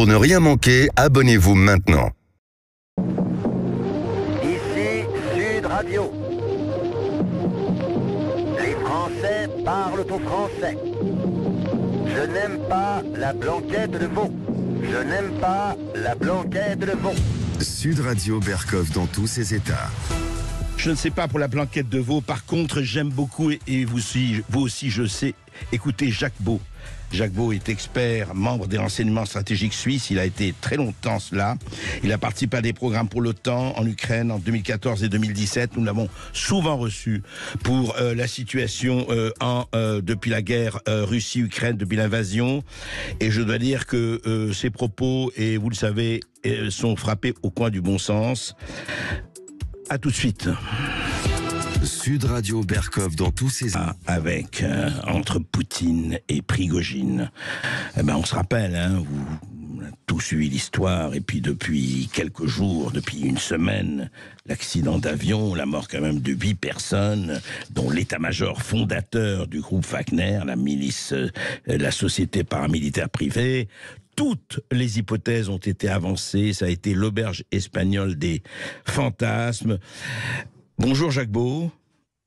Pour ne rien manquer, abonnez-vous maintenant. Ici Sud Radio. Les Français parlent au français. Je n'aime pas la blanquette de veau. Je n'aime pas la blanquette de veau. Sud Radio Berkov dans tous ses états. Je ne sais pas pour la blanquette de veau. Par contre, j'aime beaucoup, et vous aussi, je sais, écoutez Jacques Beau. Jacques Beau est expert, membre des renseignements stratégiques suisses. Il a été très longtemps cela. Il a participé à des programmes pour l'OTAN en Ukraine en 2014 et 2017. Nous l'avons souvent reçu pour la situation depuis la guerre Russie-Ukraine, depuis l'invasion. Et je dois dire que ses propos, et vous le savez, sont frappés au coin du bon sens. À tout de suite. Sud Radio Berkov dans tous ses états. Avec entre Poutine et Prigojine. Eh ben, on se rappelle, vous avez tous suivi l'histoire, et puis depuis quelques jours, depuis une semaine, l'accident d'avion, la mort quand même de 8 personnes, dont l'état-major fondateur du groupe Wagner, la milice, la société paramilitaire privée. Toutes les hypothèses ont été avancées. Ça a été l'auberge espagnole des fantasmes. Bonjour Jacques Beau.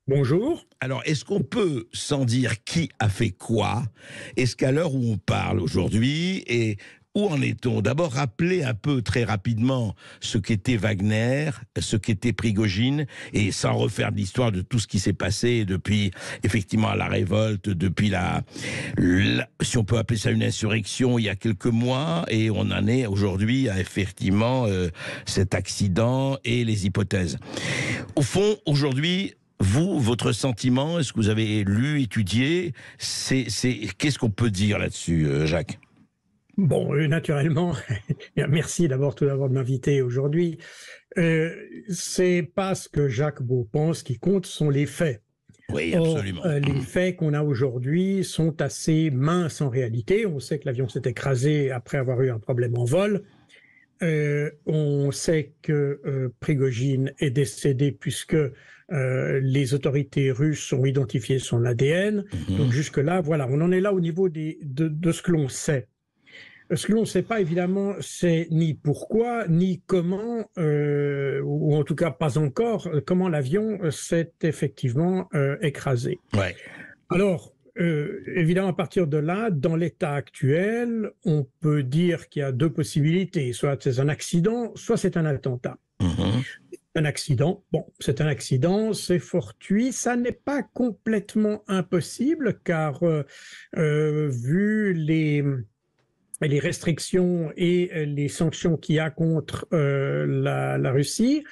Bonjour. Alors, est-ce qu'on peut, sans dire qui a fait quoi, est-ce qu'à l'heure où on parle aujourd'hui, et où en est-on? D'abord, rappeler un peu très rapidement ce qu'était Wagner, ce qu'était Prigojine, et sans refaire de l'histoire de tout ce qui s'est passé depuis, effectivement, la révolte, depuis si on peut appeler ça une insurrection, il y a quelques mois, et on en est aujourd'hui à, effectivement, cet accident et les hypothèses. Au fond, aujourd'hui, vous, votre sentiment, est-ce que vous avez lu, étudié, qu'est-ce qu'on peut dire là-dessus, Jacques? Bon, naturellement, merci tout d'abord de m'inviter aujourd'hui. C'est pas ce que Jacques Beau pense qui compte, sont les faits. Oui, absolument. Or, les faits qu'on a aujourd'hui sont assez minces en réalité. On sait que l'avion s'est écrasé après avoir eu un problème en vol. On sait que Prigojine est décédé puisque les autorités russes ont identifié son ADN. Donc jusque-là, voilà, on en est là au niveau de ce que l'on sait. Ce que l'on ne sait pas, évidemment, c'est ni pourquoi, ni comment, ou en tout cas pas encore, comment l'avion s'est effectivement écrasé. Ouais. Alors, évidemment, à partir de là, dans l'état actuel, on peut dire qu'il y a deux possibilités. Soit c'est un accident, soit c'est un attentat. Un accident, bon, c'est un accident, c'est fortuit, ça n'est pas complètement impossible, car vu les restrictions et les sanctions qu'il y a contre la Russie,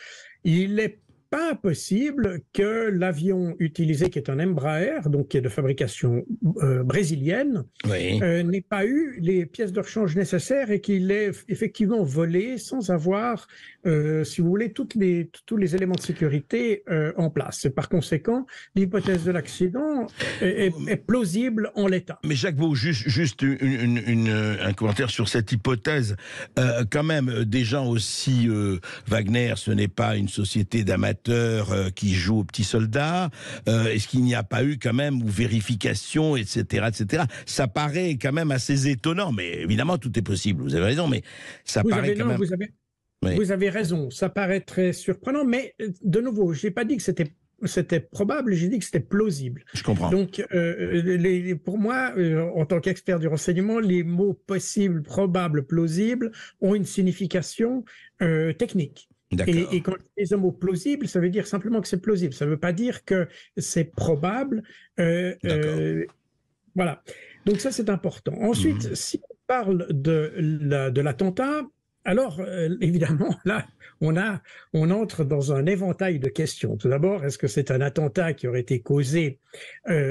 il est pas possible que l'avion utilisé, qui est un Embraer, donc qui est de fabrication brésilienne, Oui. n'ait pas eu les pièces de rechange nécessaires et qu'il ait effectivement volé sans avoir, si vous voulez, tous les éléments de sécurité en place. Et par conséquent, l'hypothèse de l'accident est plausible en l'état. Mais Jacques Beau, juste un commentaire sur cette hypothèse. Quand même, des gens aussi, Wagner, ce n'est pas une société d'amateurs qui joue aux petits soldats. Est-ce qu'il n'y a pas eu quand même ou vérification, etc., etc. Ça paraît quand même assez étonnant, mais évidemment tout est possible. Vous avez raison, mais ça paraît quand même. Vous avez raison. Ça paraît très surprenant, mais de nouveau, j'ai pas dit que c'était probable, j'ai dit que c'était plausible. Je comprends. Donc, pour moi, en tant qu'expert du renseignement, les mots possible, probable, plausible ont une signification technique. Et quand les mots plausible, ça veut dire simplement que c'est plausible. Ça ne veut pas dire que c'est probable. Voilà. Donc ça, c'est important. Ensuite, si on parle de l'attentat, alors évidemment, là, on entre dans un éventail de questions. Tout d'abord, est-ce que c'est un attentat qui aurait été causé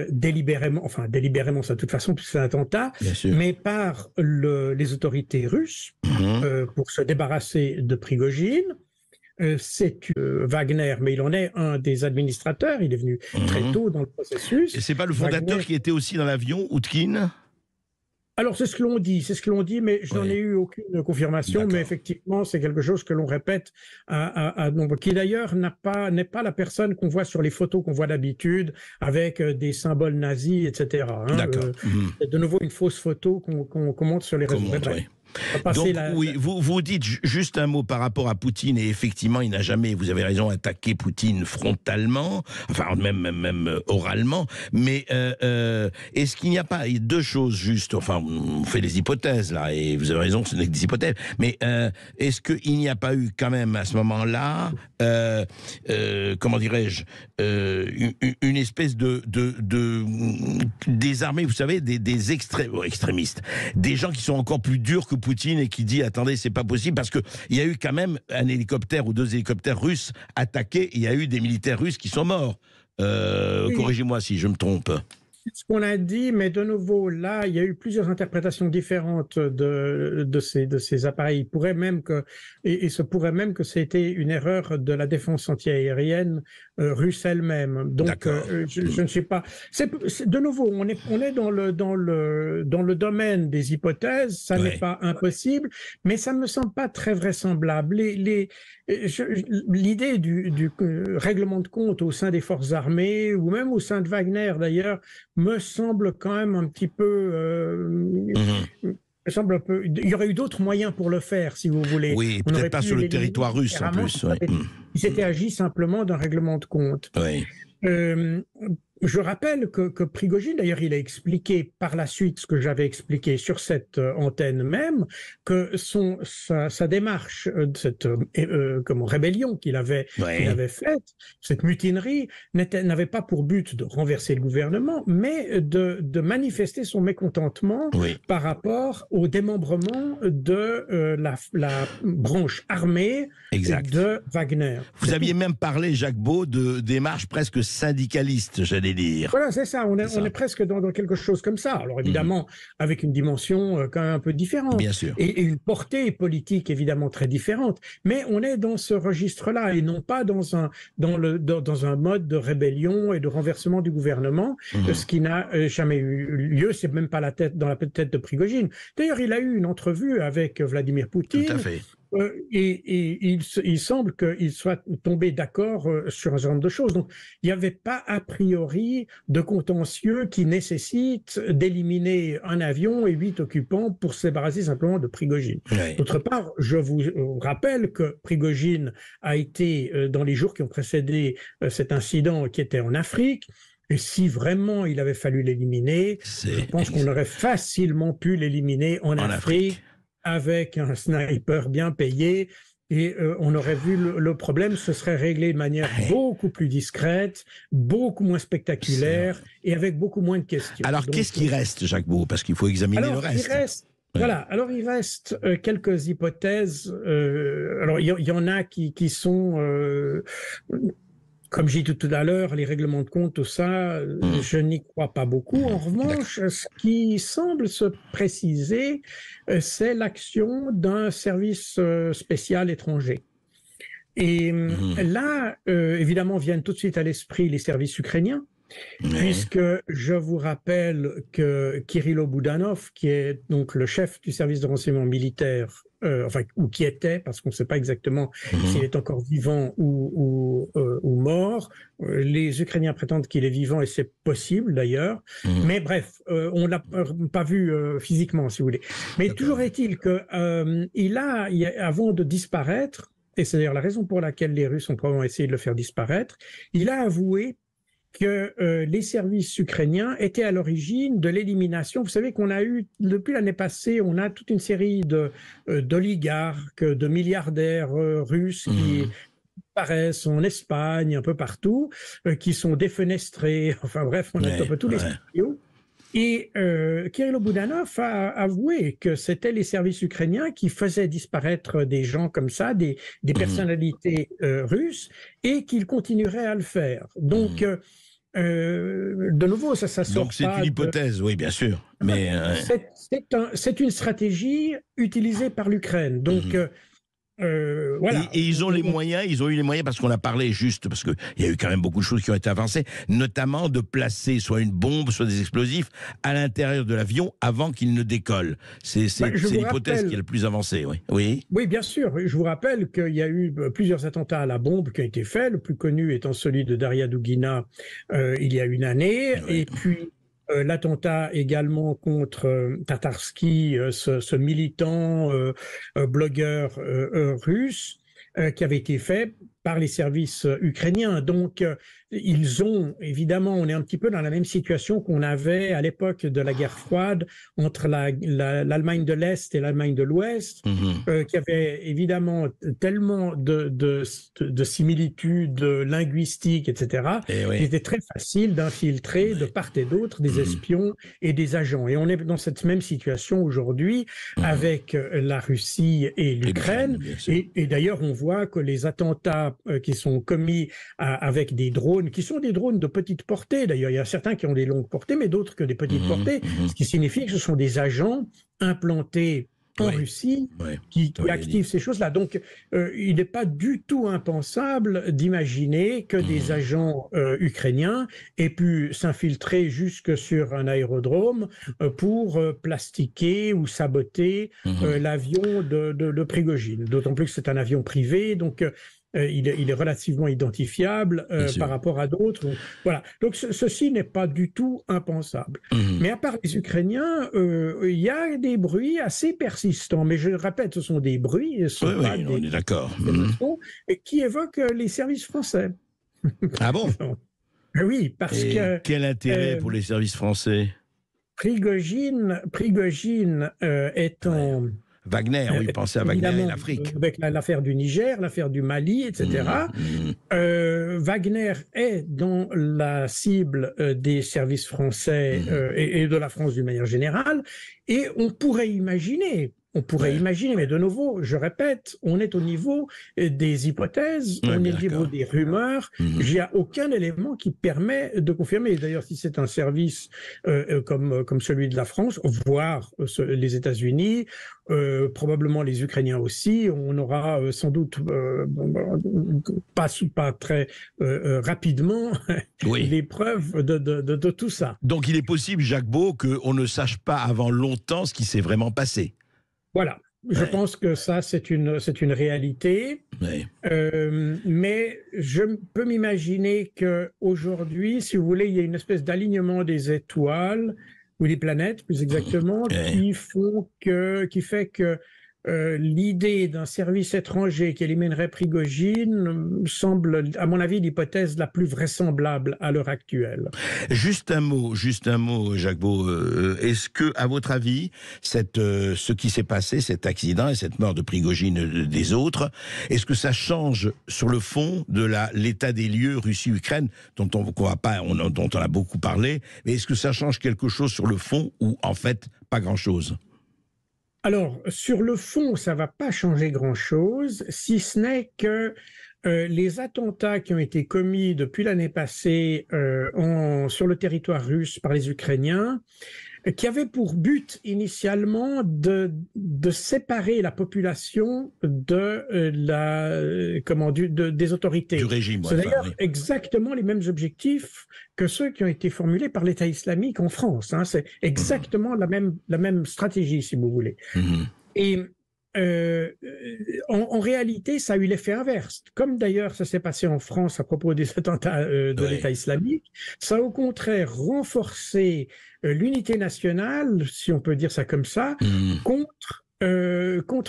délibérément, enfin délibérément, ça de toute façon, puisque c'est un attentat, mais par les autorités russes pour se débarrasser de Prigojine. C'est Wagner, mais il en est un des administrateurs, il est venu très tôt dans le processus. Et c'est pas le fondateur qui était aussi dans l'avion, Outkin? Alors c'est ce que l'on dit, mais je n'en ai eu aucune confirmation, mais effectivement c'est quelque chose que l'on répète à nombre, qui d'ailleurs n'est pas la personne qu'on voit sur les photos qu'on voit d'habitude, avec des symboles nazis, etc. D'accord. C'est de nouveau une fausse photo qu'on montre sur les réseaux. Donc, oui, vous dites juste un mot par rapport à Poutine, et effectivement, il n'a jamais, vous avez raison, attaqué Poutine frontalement, enfin même oralement, mais est-ce qu'il n'y a pas deux choses juste, enfin, on fait des hypothèses là, et vous avez raison, ce n'est que des hypothèses, mais est-ce qu'il n'y a pas eu quand même à ce moment-là, comment dirais-je, une espèce de désarmés, vous savez, des extrémistes, des gens qui sont encore plus durs que Poutine et qui dit attendez, c'est pas possible, parce que il y a eu quand même un hélicoptère ou 2 hélicoptères russes attaqués, il y a eu des militaires russes qui sont morts. Oui. Corrigez-moi si je me trompe. C'est ce qu'on a dit, mais de nouveau, là, il y a eu plusieurs interprétations différentes de ces appareils. Il pourrait même que, et se pourrait même que c'était une erreur de la défense antiaérienne russe elle-même. Donc, je ne sais pas. De nouveau, on est dans le domaine des hypothèses. Ça n'est pas impossible, mais ça me semble pas très vraisemblable. L'idée du règlement de compte au sein des forces armées, ou même au sein de Wagner d'ailleurs, me semble quand même un petit peu... me semble un peu... Il y aurait eu d'autres moyens pour le faire, si vous voulez. Oui, peut-être pas sur le territoire russe en plus. Il s'était agi simplement d'un règlement de compte. Oui. Je rappelle que Prigojine, d'ailleurs, il a expliqué par la suite ce que j'avais expliqué sur cette antenne même, que sa démarche, cette rébellion qu'il avait faite, cette mutinerie, n'avait pas pour but de renverser le gouvernement, mais de manifester son mécontentement par rapport au démembrement de la branche armée de Wagner. Vous aviez même parlé, Jacques Beau, de démarche presque syndicaliste, j'allais dire. Voilà, c'est ça. On est presque dans quelque chose comme ça. Alors évidemment, avec une dimension quand même un peu différente. Bien sûr. Et une portée politique évidemment très différente. Mais on est dans ce registre-là et non pas dans un mode de rébellion et de renversement du gouvernement, ce qui n'a jamais eu lieu. C'est même pas dans la tête de Prigojine. D'ailleurs, il a eu une entrevue avec Vladimir Poutine. Tout à fait. Et il semble qu'il soit tombé d'accord sur un certain nombre de choses. Donc, il n'y avait pas a priori de contentieux qui nécessite d'éliminer un avion et 8 occupants pour se débarrasser simplement de Prigojine. D'autre part, je vous rappelle que Prigojine a été, dans les jours qui ont précédé cet incident, qui était en Afrique. Et si vraiment il avait fallu l'éliminer, je pense qu'on aurait facilement pu l'éliminer en Afrique. Avec un sniper bien payé, et on aurait vu le problème se serait réglé de manière beaucoup plus discrète, beaucoup moins spectaculaire, et avec beaucoup moins de questions. Alors, qu'est-ce qui reste, Jacques Beau? Parce qu'il faut examiner le reste. Voilà, alors il reste quelques hypothèses. Alors, il y en a qui sont... Comme j'ai dit tout à l'heure, les règlements de compte, tout ça, je n'y crois pas beaucoup. En revanche, ce qui semble se préciser, c'est l'action d'un service spécial étranger. Et là, évidemment, viennent tout de suite à l'esprit les services ukrainiens, puisque je vous rappelle que Kirilo Boudanov, qui est donc le chef du service de renseignement militaire, ou qui était, parce qu'on ne sait pas exactement s'il est encore vivant ou mort. Les Ukrainiens prétendent qu'il est vivant, et c'est possible d'ailleurs. Mais bref, on ne l'a pas vu physiquement, si vous voulez. Mais toujours est-il que avant de disparaître, et c'est d'ailleurs la raison pour laquelle les Russes ont probablement essayé de le faire disparaître, il a avoué que les services ukrainiens étaient à l'origine de l'élimination. Vous savez qu'on a eu, depuis l'année passée, on a toute une série d'oligarques, de milliardaires russes qui apparaissent en Espagne, un peu partout, qui sont défenestrés. Enfin bref, on a un peu tous les scénarios. Et Kirilo Boudanov a avoué que c'était les services ukrainiens qui faisaient disparaître des gens comme ça, des personnalités russes, et qu'ils continueraient à le faire. Donc, de nouveau, ça sort. Donc c'est une hypothèse, oui, bien sûr. Mais c'est une stratégie utilisée par l'Ukraine. Donc voilà. Et ils ont les moyens, ils ont eu les moyens, parce qu'on a parlé juste, parce qu'il y a eu quand même beaucoup de choses qui ont été avancées, notamment de placer soit une bombe, soit des explosifs à l'intérieur de l'avion avant qu'il ne décolle. C'est l'hypothèse qui est la plus avancée, oui. Oui, bien sûr. Je vous rappelle qu'il y a eu plusieurs attentats à la bombe qui ont été faits, le plus connu étant celui de Daria Dugina il y a une année, et puis l'attentat également contre Tatarsky, ce militant blogueur russe, qui avait été fait par les services ukrainiens. Donc, ils ont, évidemment, on est un petit peu dans la même situation qu'on avait à l'époque de la guerre froide entre l'Allemagne de l'Est et l'Allemagne de l'Ouest, qui avait évidemment tellement de similitudes linguistiques, etc., qu'il était très facile d'infiltrer de part et d'autre des espions et des agents. Et on est dans cette même situation aujourd'hui avec la Russie et l'Ukraine. Et d'ailleurs, on voit que les attentats qui sont commis avec des drones, qui sont des drones de petite portée. D'ailleurs, il y a certains qui ont des longues portées, mais d'autres que des petites portées, ce qui signifie que ce sont des agents implantés en Russie qui activent ces choses-là. Donc, il n'est pas du tout impensable d'imaginer que des agents ukrainiens aient pu s'infiltrer jusque sur un aérodrome pour plastiquer ou saboter l'avion de Prigojine. D'autant plus que c'est un avion privé, donc il est relativement identifiable par rapport à d'autres. Voilà. Donc ceci n'est pas du tout impensable. Mais à part les Ukrainiens, il y a des bruits assez persistants. Mais je le répète, ce sont des bruits, on est d'accord. Qui évoquent les services français. Ah bon? Oui, parce que... Quel intérêt pour les services français? Prigojine étant... Wagner, oui, pensez à Wagner et l'Afrique. Avec l'affaire du Niger, l'affaire du Mali, etc. Wagner est dans la cible des services français et de la France d'une manière générale. Et on pourrait imaginer, mais de nouveau, je répète, on est au niveau des hypothèses, on est au niveau des rumeurs. Il n'y a aucun élément qui permet de confirmer. D'ailleurs, si c'est un service comme celui de la France, voire les États-Unis, probablement les Ukrainiens aussi, on aura sans doute pas très rapidement les preuves de tout ça. Donc il est possible, Jacques Beau, qu'on ne sache pas avant longtemps ce qui s'est vraiment passé. Voilà, je pense que ça, c'est une réalité, mais je peux m'imaginer qu'aujourd'hui, si vous voulez, il y a une espèce d'alignement des étoiles, ou des planètes plus exactement, qui fait que l'idée d'un service étranger qui éliminerait Prigojine semble, à mon avis, l'hypothèse la plus vraisemblable à l'heure actuelle. Juste un mot, Jacques Beau. Est-ce que, à votre avis, ce qui s'est passé, cet accident et cette mort de Prigojine des autres, est-ce que ça change sur le fond de l'état des lieux Russie-Ukraine, dont on a beaucoup parlé, mais est-ce que ça change quelque chose sur le fond ou en fait pas grand-chose? Alors, sur le fond, ça ne va pas changer grand-chose, si ce n'est que les attentats qui ont été commis depuis l'année passée sur le territoire russe par les Ukrainiens, qui avaient pour but initialement de séparer la population des autorités. Du régime. C'est d'ailleurs exactement les mêmes objectifs que ceux qui ont été formulés par l'État islamique en France. C'est exactement la même stratégie, si vous voulez. Et en réalité, ça a eu l'effet inverse. Comme d'ailleurs ça s'est passé en France à propos des attentats de l'État islamique, ça a au contraire renforcé l'unité nationale, si on peut dire ça comme ça, contre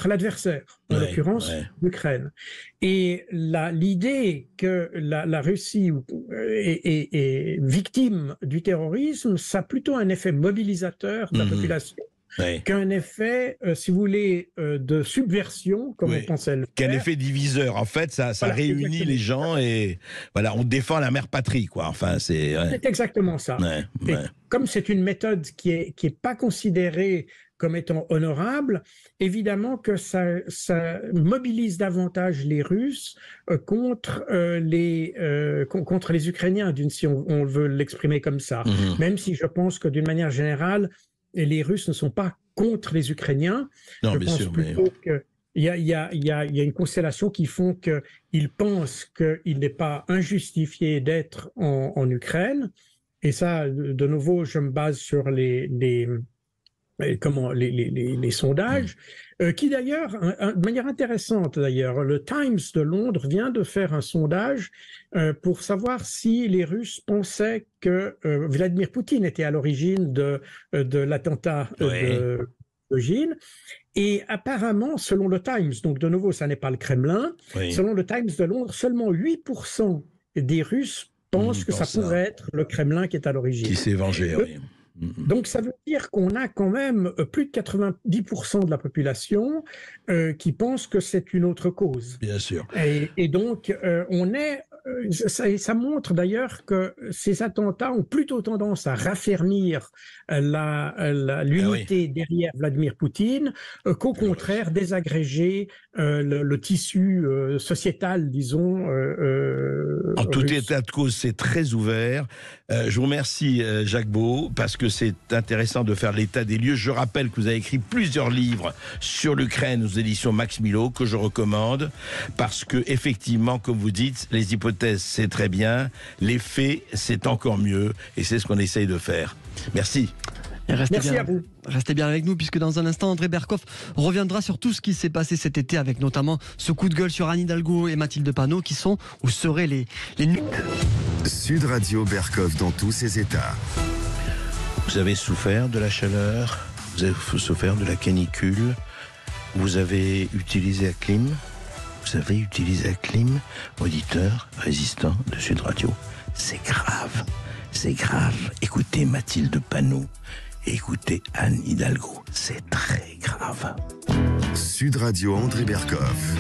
l'adversaire, en l'occurrence l'Ukraine. Et l'idée que la Russie est victime du terrorisme, ça a plutôt un effet mobilisateur de la population. Qu'un effet, si vous voulez, de subversion, comme on pensait le faire. Qu'un effet diviseur. En fait, ça réunit les gens et voilà, on défend la mère patrie, quoi. Enfin, c'est exactement ça. Et comme c'est une méthode qui est pas considérée comme étant honorable, évidemment que ça mobilise davantage les Russes contre les Ukrainiens, si on veut l'exprimer comme ça. Même si je pense que d'une manière générale, et les Russes ne sont pas contre les Ukrainiens. Non, je pense plutôt qu'il y a une constellation qui font qu'ils pensent qu'il n'est pas injustifié d'être en Ukraine. Et ça, de nouveau, je me base sur les les sondages, qui d'ailleurs, de manière intéressante d'ailleurs, le Times de Londres vient de faire un sondage pour savoir si les Russes pensaient que Vladimir Poutine était à l'origine de l'attentat de Prigogine. Et apparemment, selon le Times, donc de nouveau, ça n'est pas le Kremlin, selon le Times de Londres, seulement 8% des Russes pensent que ça pourrait être le Kremlin qui est à l'origine. Qui s'est vengé, oui. Donc ça veut dire qu'on a quand même plus de 90% de la population qui pense que c'est une autre cause. Bien sûr. Et donc ça montre d'ailleurs que ces attentats ont plutôt tendance à raffermir l'unité derrière Vladimir Poutine qu'au contraire désagréger le tissu sociétal, disons. En tout état de cause, c'est très ouvert. Je vous remercie, Jacques Beau, parce que c'est intéressant de faire l'état des lieux. Je rappelle que vous avez écrit plusieurs livres sur l'Ukraine aux éditions Max Milo, que je recommande, parce que effectivement, comme vous dites, les hypothèses, c'est très bien, les faits, c'est encore mieux, et c'est ce qu'on essaye de faire. Merci. Merci à vous. Restez bien avec nous, puisque dans un instant, André Berkoff reviendra sur tout ce qui s'est passé cet été, avec notamment ce coup de gueule sur Anne Hidalgo et Mathilde Panot, qui sont ou seraient les Sud Radio Berkoff dans tous ses états. Vous avez souffert de la chaleur, vous avez souffert de la canicule, vous avez utilisé la clim, auditeur résistant de Sud Radio. C'est grave. Écoutez Mathilde Panot et écoutez Anne Hidalgo. C'est très grave. Sud Radio André Berkoff.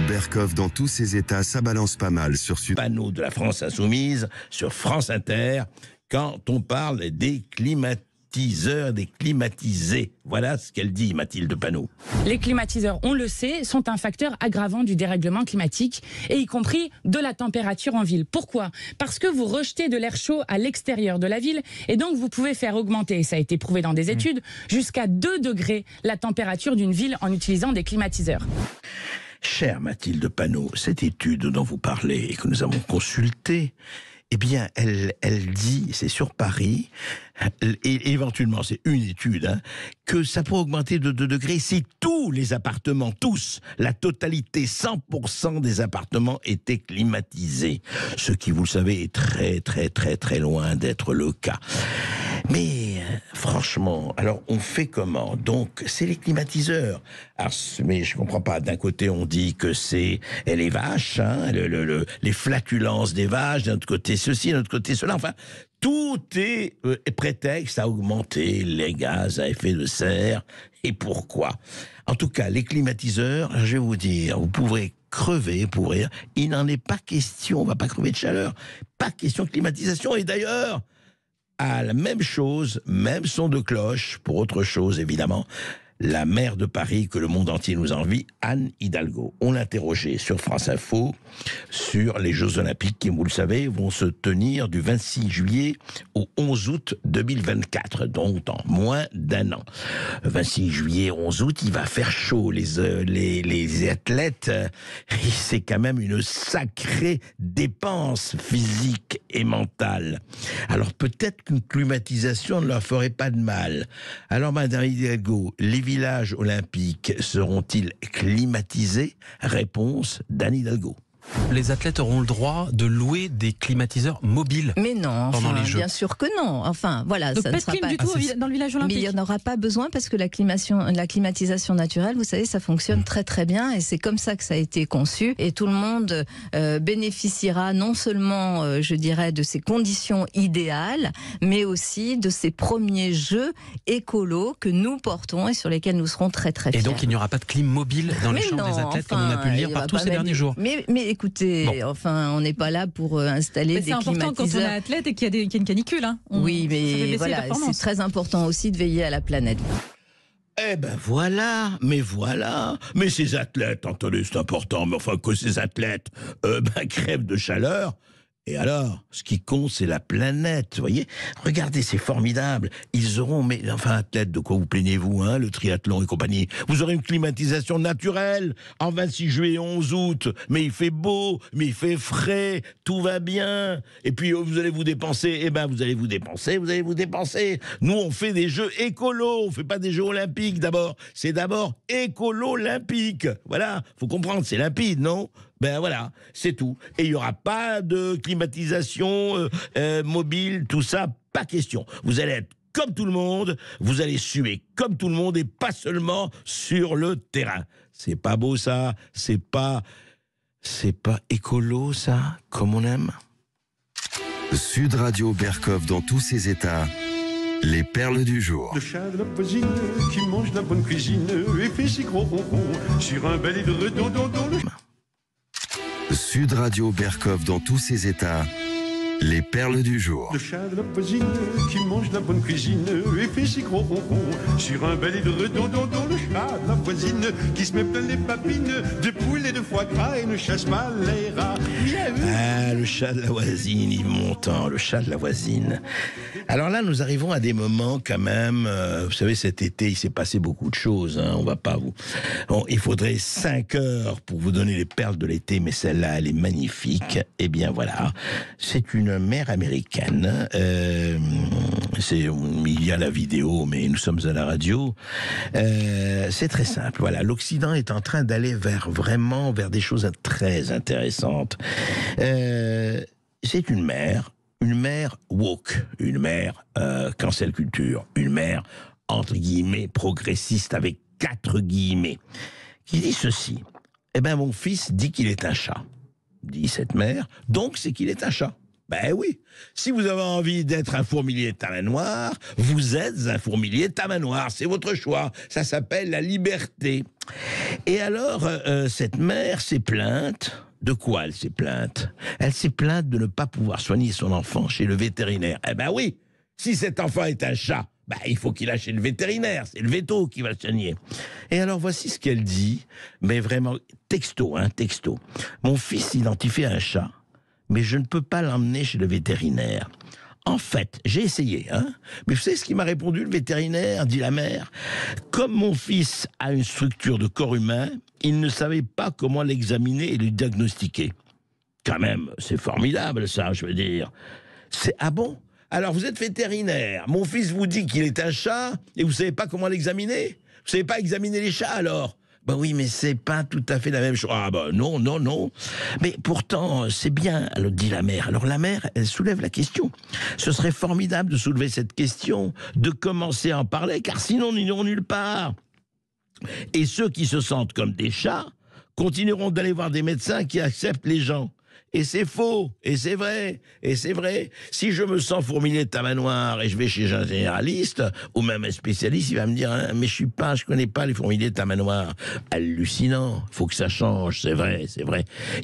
Berkoff dans tous ses états, ça balance pas mal sur Sud. Panot de la France Insoumise sur France Inter quand on parle des climatiseurs, des climatisés. Voilà ce qu'elle dit, Mathilde Panot. Les climatiseurs, on le sait, sont un facteur aggravant du dérèglement climatique, et y compris de la température en ville. Pourquoi ? Parce que vous rejetez de l'air chaud à l'extérieur de la ville, et donc vous pouvez faire augmenter, et ça a été prouvé dans des études, jusqu'à 2 degrés la température d'une ville en utilisant des climatiseurs. Chère Mathilde Panot, cette étude dont vous parlez et que nous avons consultée, eh bien, elle dit, c'est sur Paris, et éventuellement, c'est une étude, que ça pourrait augmenter de 2 degrés si tous les appartements, tous, la totalité, 100% des appartements étaient climatisés. Ce qui, vous le savez, est très, très, très, très loin d'être le cas. Mais franchement, alors on fait comment ? Donc, c'est les climatiseurs. Alors, mais je comprends pas. D'un côté, on dit que c'est les vaches, les flatulences des vaches. D'un autre côté, ceci, d'un autre côté, cela. Enfin, tout est prétexte à augmenter les gaz à effet de serre. Et pourquoi ? En tout cas, les climatiseurs, je vais vous dire, vous pourrez crever pour rire. Il n'en est pas question. On va pas crever de chaleur. Pas question de climatisation. Et d'ailleurs, à la même chose, même son de cloche, pour autre chose évidemment, la maire de Paris que le monde entier nous envie, Anne Hidalgo. On l'a interrogée sur France Info sur les Jeux Olympiques qui, vous le savez, vont se tenir du 26 juillet au 11 août 2024, donc dans moins d'1 an. 26 juillet, 11 août, il va faire chaud. Les athlètes, c'est quand même une sacrée dépense physique et mentale. Alors peut-être qu'une climatisation ne leur ferait pas de mal. Alors Madame Hidalgo, les villages olympiques seront-ils climatisés ? Réponse d'Anne Hidalgo. Les athlètes auront le droit de louer des climatiseurs mobiles. Mais non, pendant les Jeux. Bien sûr que non. Enfin, voilà, donc ça pas ne de sera clim pas du tout dans le village olympique. Mais il n'y en aura pas besoin parce que la climatisation naturelle, vous savez, ça fonctionne très très bien et c'est comme ça que ça a été conçu. Et tout le monde bénéficiera non seulement, je dirais, de ces conditions idéales, mais aussi de ces premiers jeux écolos que nous portons et sur lesquels nous serons très très fiers. Et donc il n'y aura pas de clim mobile dans les chambres des athlètes, comme on a pu le lire partout ces derniers jours. Mais écoutez, enfin, on n'est pas là pour installer des climatiseurs. C'est important quand on est athlète et qu'il y a une canicule. Oui, mais voilà, c'est très important aussi de veiller à la planète. Eh ben voilà. Mais ces athlètes, attendez, c'est important, mais enfin que ces athlètes crèvent de chaleur, Et alors, ce qui compte, c'est la planète, vous voyez. Regardez, c'est formidable. Ils auront, mais enfin, athlètes, de quoi vous plaignez-vous, hein, le triathlon et compagnie. Vous aurez une climatisation naturelle en 26 juillet et 11 août. Mais il fait beau, mais il fait frais, tout va bien. Et puis, vous allez vous dépenser. Eh ben, vous allez vous dépenser. Nous, on fait des jeux écolos. On fait pas des jeux olympiques, d'abord. C'est d'abord écolo-olympique. Voilà, faut comprendre, c'est limpide, non ? Ben voilà, c'est tout. Et il n'y aura pas de climatisation mobile, tout ça, pas question. Vous allez être comme tout le monde, vous allez suer comme tout le monde et pas seulement sur le terrain. C'est pas beau ça, c'est pas écolo ça, comme on aime. Sud Radio Berkov dans tous ses états. Les perles du jour. Le chat de la voisine qui mange la bonne cuisine et fait ses gros ronrons sur un bel édredon dans le... Sud Radio Berkov dans tous ses états. Les perles du jour. Le chat de la voisine qui mange la bonne cuisine et fait ses gros ronrons sur un bel édredon dans le chat de la voisine qui se met plein les papines de poulet et de foie gras et ne chasse pas les rats. Ah, le chat de la voisine, Yves Montand, le chat de la voisine. Alors là, nous arrivons à des moments quand même, vous savez, cet été, il s'est passé beaucoup de choses, hein, on va pas vous... Bon, il faudrait 5 heures pour vous donner les perles de l'été, mais celle-là, elle est magnifique. Eh bien voilà, c'est une mère américaine, il y a la vidéo, mais nous sommes à la radio. C'est très simple, voilà, l'Occident est en train d'aller vers des choses très intéressantes. C'est une mère woke, une mère cancel culture, une mère entre guillemets progressiste avec 4 guillemets, qui dit ceci: eh ben mon fils dit qu'il est un chat, dit cette mère, donc c'est qu'il est un chat. Ben oui, si vous avez envie d'être un fourmilier tamanoir, vous êtes un fourmilier tamanoir, c'est votre choix, ça s'appelle la liberté. Et alors, cette mère s'est plainte. De quoi elle s'est plainte? Elle s'est plainte de ne pas pouvoir soigner son enfant chez le vétérinaire. Eh ben oui, si cet enfant est un chat, ben il faut qu'il aille chez le vétérinaire, c'est le véto qui va le soigner. Et alors voici ce qu'elle dit, mais vraiment texto. Mon fils identifie un chat, mais je ne peux pas l'emmener chez le vétérinaire. En fait, j'ai essayé, mais vous savez ce qu'il m'a répondu, le vétérinaire, dit la mère? Comme mon fils a une structure de corps humain, il ne savait pas comment l'examiner et le diagnostiquer. Quand même, c'est formidable ça, je veux dire. Ah bon? Alors vous êtes vétérinaire, mon fils vous dit qu'il est un chat, et vous savez pas comment l'examiner? Vous savez pas examiner les chats alors? Ben oui, mais c'est pas tout à fait la même chose. Ah ben non. Mais pourtant, c'est bien, dit la mère. Alors la mère, elle soulève la question. Ce serait formidable de soulever cette question, de commencer à en parler, car sinon nous n'irons nulle part. Et ceux qui se sentent comme des chats continueront d'aller voir des médecins qui acceptent les gens. Et c'est faux, et c'est vrai. Si je me sens fourmilier de tamanoir et je vais chez un généraliste ou même un spécialiste, il va me dire mais je connais pas les fourmiliers de tamanoir. Hallucinant, faut que ça change, c'est vrai.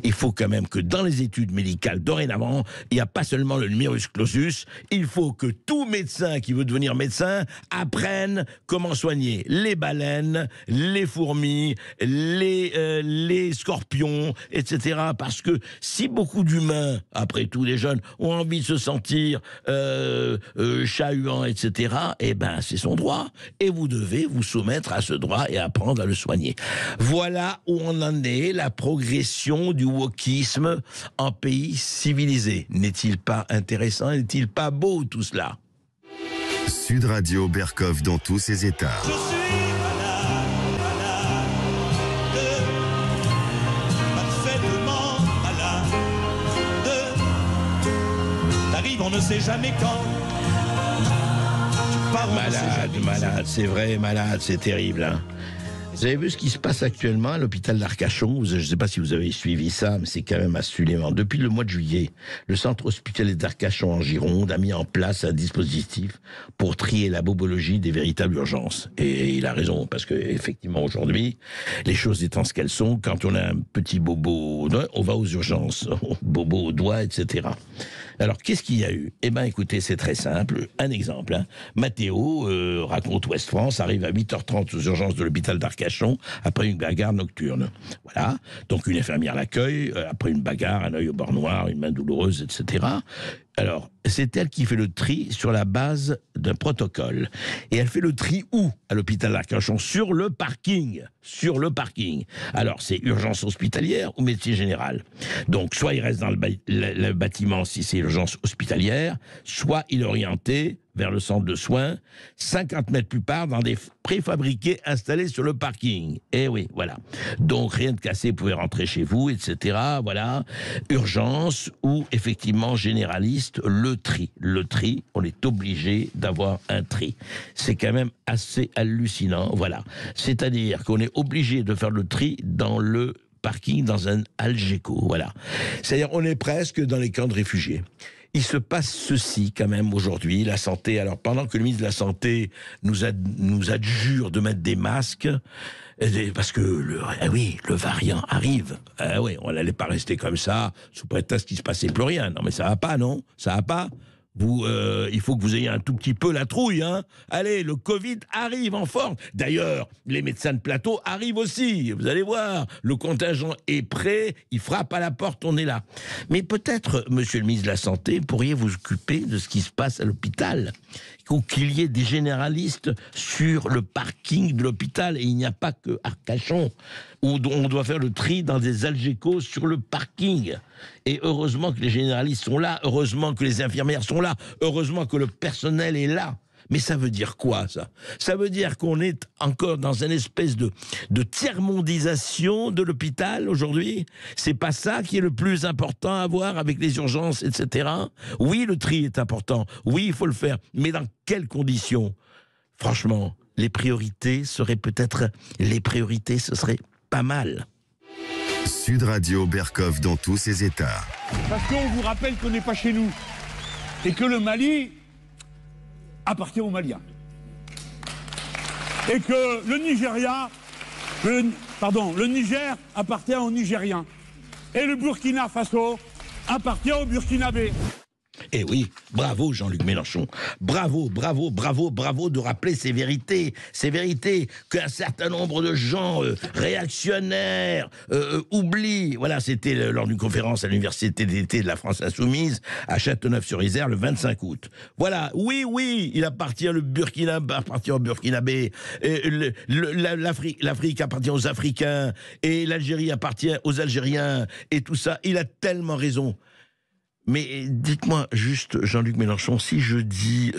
Il faut quand même que dans les études médicales dorénavant, il n'y a pas seulement le numerus clausus, il faut que tout médecin qui veut devenir médecin apprenne comment soigner les baleines, les fourmis, les scorpions, etc. Parce que si beaucoup d'humains, après tout les jeunes, ont envie de se sentir chahuants, etc., eh ben c'est son droit. Et vous devez vous soumettre à ce droit et apprendre à le soigner. Voilà où on en est, la progression du wokisme en pays civilisé. N'est-il pas intéressant? N'est-il pas beau tout cela? Sud Radio Berkov dans tous ses états. Je suis on ne sait jamais quand. Malade, c'est vrai, malade, c'est terrible. Vous avez vu ce qui se passe actuellement à l'hôpital d'Arcachon? Je ne sais pas si vous avez suivi ça, mais c'est quand même absolument. Depuis le mois de juillet, le centre hospitalier d'Arcachon en Gironde a mis en place un dispositif pour trier la bobologie des véritables urgences. Et il a raison, parce que effectivement aujourd'hui, les choses étant ce qu'elles sont, quand on a un petit bobo, on va aux urgences, bobo au doigt, etc. Alors, qu'est-ce qu'il y a eu? Eh bien, écoutez, c'est très simple. Un exemple. Hein. Mathéo raconte Ouest France, arrive à 8h30 aux urgences de l'hôpital d'Arcachon après une bagarre nocturne. Voilà. Donc, une infirmière l'accueille, après une bagarre, un œil au bord noir, une main douloureuse, etc. Alors, c'est elle qui fait le tri sur la base d'un protocole. Et elle fait le tri où? À l'hôpital d'Arcachon, sur le parking. Sur le parking. Alors, c'est urgence hospitalière ou médecine générale. Donc, soit il reste dans le bâtiment si c'est urgence hospitalière, soit il est orienté vers le centre de soins, 50 mètres plus part, dans des préfabriqués installés sur le parking. Eh oui, voilà. Donc, rien de cassé, vous pouvez rentrer chez vous, etc. Voilà. Urgence ou, effectivement, généraliste, le tri. Le tri, on est obligé d'avoir un tri. C'est quand même assez hallucinant, voilà. C'est-à-dire qu'on est obligé de faire le tri dans le parking, dans un Algeco, voilà. C'est-à-dire, on est presque dans les camps de réfugiés. Il se passe ceci quand même aujourd'hui, la santé. Alors pendant que le ministre de la Santé nous adjure de mettre des masques, parce que le variant arrive. Ah oui, on n'allait pas rester comme ça sous prétexte qu'il se passait plus rien. Non mais ça va pas, non? Ça va pas? Vous, il faut que vous ayez un tout petit peu la trouille, hein. Allez, le Covid arrive en force. D'ailleurs, les médecins de plateau arrivent aussi. Vous allez voir, le contingent est prêt, il frappe à la porte, on est là. Mais peut-être, monsieur le ministre de la Santé, pourriez vous occuper de ce qui se passe à l'hôpital. Qu'il y ait des généralistes sur le parking de l'hôpital, et il n'y a pas que Arcachon, où on doit faire le tri dans des Algeco sur le parking. Et heureusement que les généralistes sont là, heureusement que les infirmières sont là, heureusement que le personnel est là. Mais ça veut dire quoi, ça? Ça veut dire qu'on est encore dans une espèce de tiers-mondisation de l'hôpital aujourd'hui? C'est pas ça qui est le plus important à voir avec les urgences, etc. Oui, le tri est important. Oui, il faut le faire. Mais dans quelles conditions? Franchement, les priorités, ce serait pas mal. Sud Radio Berkov dans tous ses états. Parce qu'on vous rappelle qu'on n'est pas chez nous. Et que le Mali appartient aux Maliens. Et que le Niger appartient aux Nigériens. Et le Burkina Faso appartient aux Burkinabés. Eh oui, bravo Jean-Luc Mélenchon, bravo de rappeler ces vérités qu'un certain nombre de gens réactionnaires oublient. Voilà, c'était lors d'une conférence à l'université d'été de la France Insoumise à Châteauneuf-sur-Isère le 25 août. Voilà, oui, il appartient le Burkina, appartient aux Burkinabés, l'Afrique appartient aux Africains, et l'Algérie appartient aux Algériens, et tout ça, il a tellement raison. Mais dites-moi juste, Jean-Luc Mélenchon, si je dis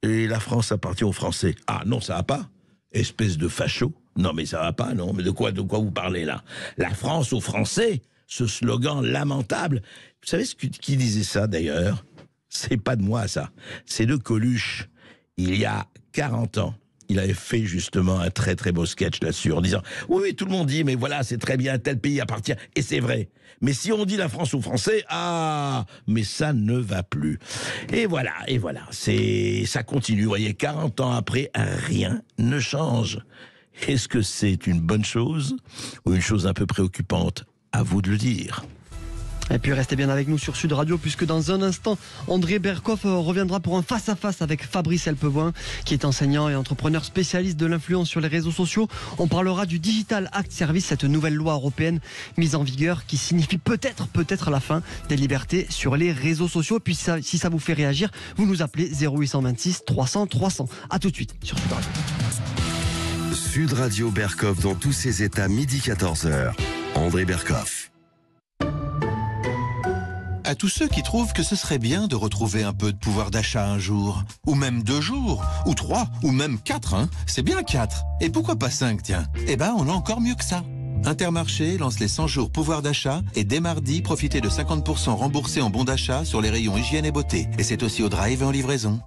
et la France appartient aux Français, ah non, ça va pas? Espèce de facho? Non, mais ça va pas, non? Mais de quoi vous parlez là? La France aux Français, ce slogan lamentable. Vous savez qui disait ça d'ailleurs? C'est pas de moi ça, c'est de Coluche. Il y a 40 ans. Il avait fait justement un très très beau sketch là-dessus en disant oui, tout le monde dit mais voilà, c'est très bien, tel pays appartient, et c'est vrai. Mais si on dit la France aux Français, ah, mais ça ne va plus. Et voilà, ça continue. Vous voyez, 40 ans après, rien ne change. Est-ce que c'est une bonne chose ou une chose un peu préoccupante? À vous de le dire. Et puis restez bien avec nous sur Sud Radio, puisque dans un instant, André Berkov reviendra pour un face-à-face avec Fabrice Helpevouin, qui est enseignant et entrepreneur spécialiste de l'influence sur les réseaux sociaux. On parlera du Digital Act Service, cette nouvelle loi européenne mise en vigueur qui signifie peut-être la fin des libertés sur les réseaux sociaux. Et puis si ça vous fait réagir, vous nous appelez 0826 300 300. A tout de suite sur Sud Radio. Sud Radio Berkov dans tous ses états, midi 14h. André Berkov. À tous ceux qui trouvent que ce serait bien de retrouver un peu de pouvoir d'achat un jour, ou même 2 jours, ou 3, ou même 4, hein. C'est bien 4. Et pourquoi pas 5, tiens? Eh ben, on a encore mieux que ça. Intermarché lance les 100 jours pouvoir d'achat et dès mardi, profitez de 50% remboursés en bons d'achat sur les rayons hygiène et beauté. Et c'est aussi au drive et en livraison.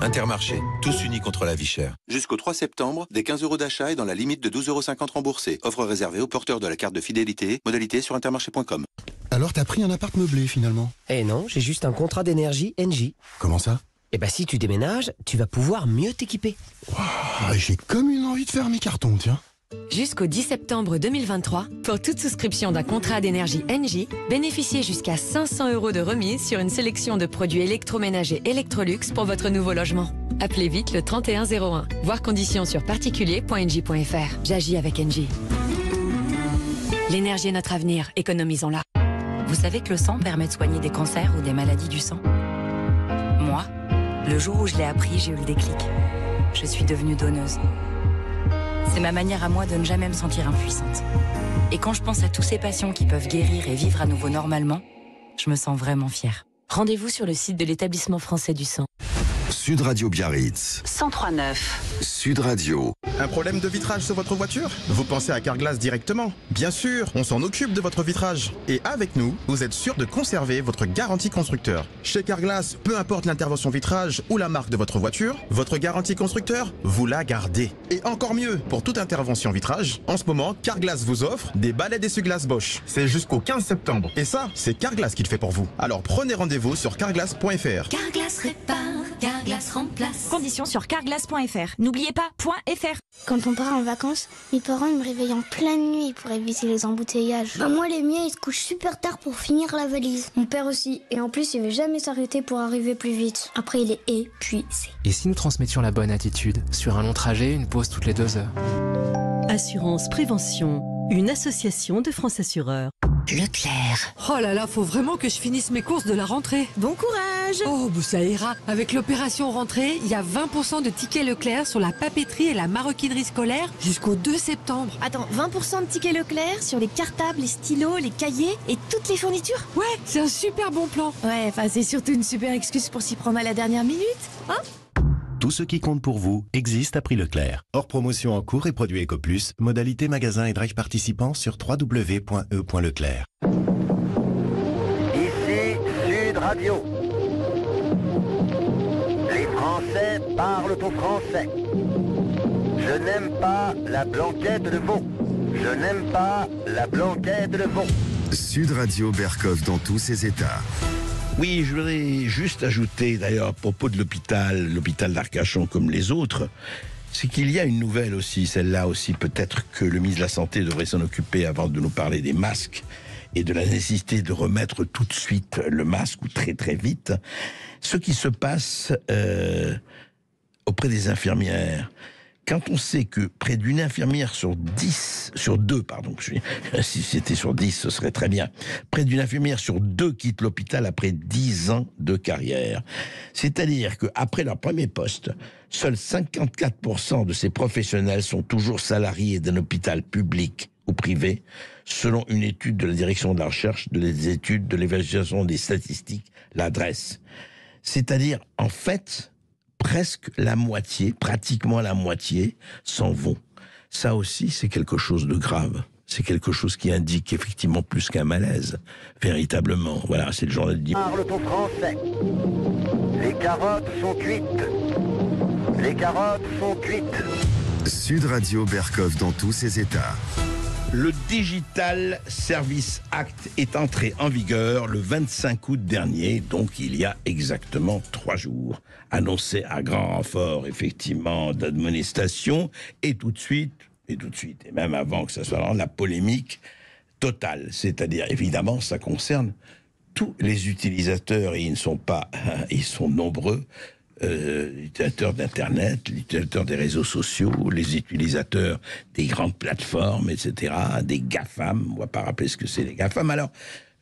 Intermarché, tous unis contre la vie chère. Jusqu'au 3 septembre, des 15 € d'achat et dans la limite de 12,50 € remboursés. Offre réservée aux porteurs de la carte de fidélité. Modalité sur intermarché.com. Alors t'as pris un appart meublé finalement? Eh non, j'ai juste un contrat d'énergie Engie. Comment ça? Eh ben si tu déménages, tu vas pouvoir mieux t'équiper. Wow, j'ai comme une envie de faire mes cartons, tiens. Jusqu'au 10 septembre 2023, pour toute souscription d'un contrat d'énergie Engie, bénéficiez jusqu'à 500 € de remise sur une sélection de produits électroménagers Electrolux pour votre nouveau logement. Appelez vite le 3101. Voir conditions sur particulier.engie.fr. J'agis avec Engie. L'énergie est notre avenir, économisons-la. Vous savez que le sang permet de soigner des cancers ou des maladies du sang? Moi, le jour où je l'ai appris, j'ai eu le déclic. Je suis devenue donneuse. C'est ma manière à moi de ne jamais me sentir impuissante. Et quand je pense à tous ces patients qui peuvent guérir et vivre à nouveau normalement, je me sens vraiment fière. Rendez-vous sur le site de l'Établissement français du sang. Sud Radio Biarritz. 103.9. Sud Radio. Un problème de vitrage sur votre voiture? Vous pensez à Carglass directement? Bien sûr, on s'en occupe de votre vitrage. Et avec nous, vous êtes sûr de conserver votre garantie constructeur. Chez Carglass, peu importe l'intervention vitrage ou la marque de votre voiture, votre garantie constructeur, vous la gardez. Et encore mieux, pour toute intervention vitrage, en ce moment, Carglass vous offre des balais d'essuie-glace Bosch. C'est jusqu'au 15 septembre. Et ça, c'est Carglass qui le fait pour vous. Alors prenez rendez-vous sur carglass.fr. Carglass répare, Carglass remplace. Conditions sur carglass.fr. N'oubliez pas, .fr. Quand on part en vacances, mes parents me réveillent en pleine nuit pour éviter les embouteillages. Moi, les miens, ils se couchent super tard pour finir la valise. Mon père aussi. Et en plus, il veut jamais s'arrêter pour arriver plus vite. Après, il est épuisé. Et si nous transmettions la bonne attitude? Sur un long trajet, une pause toutes les 2 heures. Assurance Prévention, une association de France Assureurs. Leclerc. Oh là là, faut vraiment que je finisse mes courses de la rentrée. Bon courage. Oh, bah ça ira. Avec l'opération rentrée, il y a 20% de tickets Leclerc sur la papeterie et la maroquinerie scolaire jusqu'au 2 septembre. Attends, 20% de tickets Leclerc sur les cartables, les stylos, les cahiers et toutes les fournitures? Ouais, c'est un super bon plan. Ouais, enfin c'est surtout une super excuse pour s'y prendre à la dernière minute, hein? Tout ce qui compte pour vous existe à prix Leclerc. Hors promotion en cours et produits EcoPlus, modalité magasin et drive participants sur www.e.leclerc. Ici Sud Radio. Les Français parlent au français. Je n'aime pas la blanquette de veau. Je n'aime pas la blanquette de veau. Sud Radio Berkov dans tous ses états. Oui, je voudrais juste ajouter, d'ailleurs, à propos de l'hôpital d'Arcachon comme les autres, c'est qu'il y a une nouvelle aussi, celle-là aussi, peut-être que le ministre de la Santé devrait s'en occuper avant de nous parler des masques et de la nécessité de remettre tout de suite le masque, ou très très vite. Ce qui se passe auprès des infirmières. Quand on sait que près d'une infirmière sur 2, si c'était sur 10, ce serait très bien. Près d'une infirmière sur 2 quitte l'hôpital après 10 ans de carrière. C'est-à-dire qu'après leur premier poste, seuls 54% de ces professionnels sont toujours salariés d'un hôpital public ou privé, selon une étude de la direction de la recherche, des études de l'évaluation des statistiques, l'adresse. C'est-à-dire, en fait, pratiquement la moitié s'en vont. Ça aussi, c'est quelque chose de grave. C'est quelque chose qui indique effectivement plus qu'un malaise, véritablement. Voilà, c'est le journal de... Parle ton français. Les carottes sont cuites. Les carottes sont cuites. Sud Radio Berkov dans tous ses états. Le Digital Service Act est entré en vigueur le 25 août dernier, donc il y a exactement 3 jours. Annoncé à grand renfort, effectivement, d'admonestation, et tout de suite, et même avant que ça soit la polémique totale. C'est-à-dire, évidemment, ça concerne tous les utilisateurs, et ils sont nombreux, les utilisateurs d'Internet, les utilisateurs des réseaux sociaux, les utilisateurs des grandes plateformes, etc., des GAFAM. On va pas rappeler ce que c'est les GAFAM. Alors,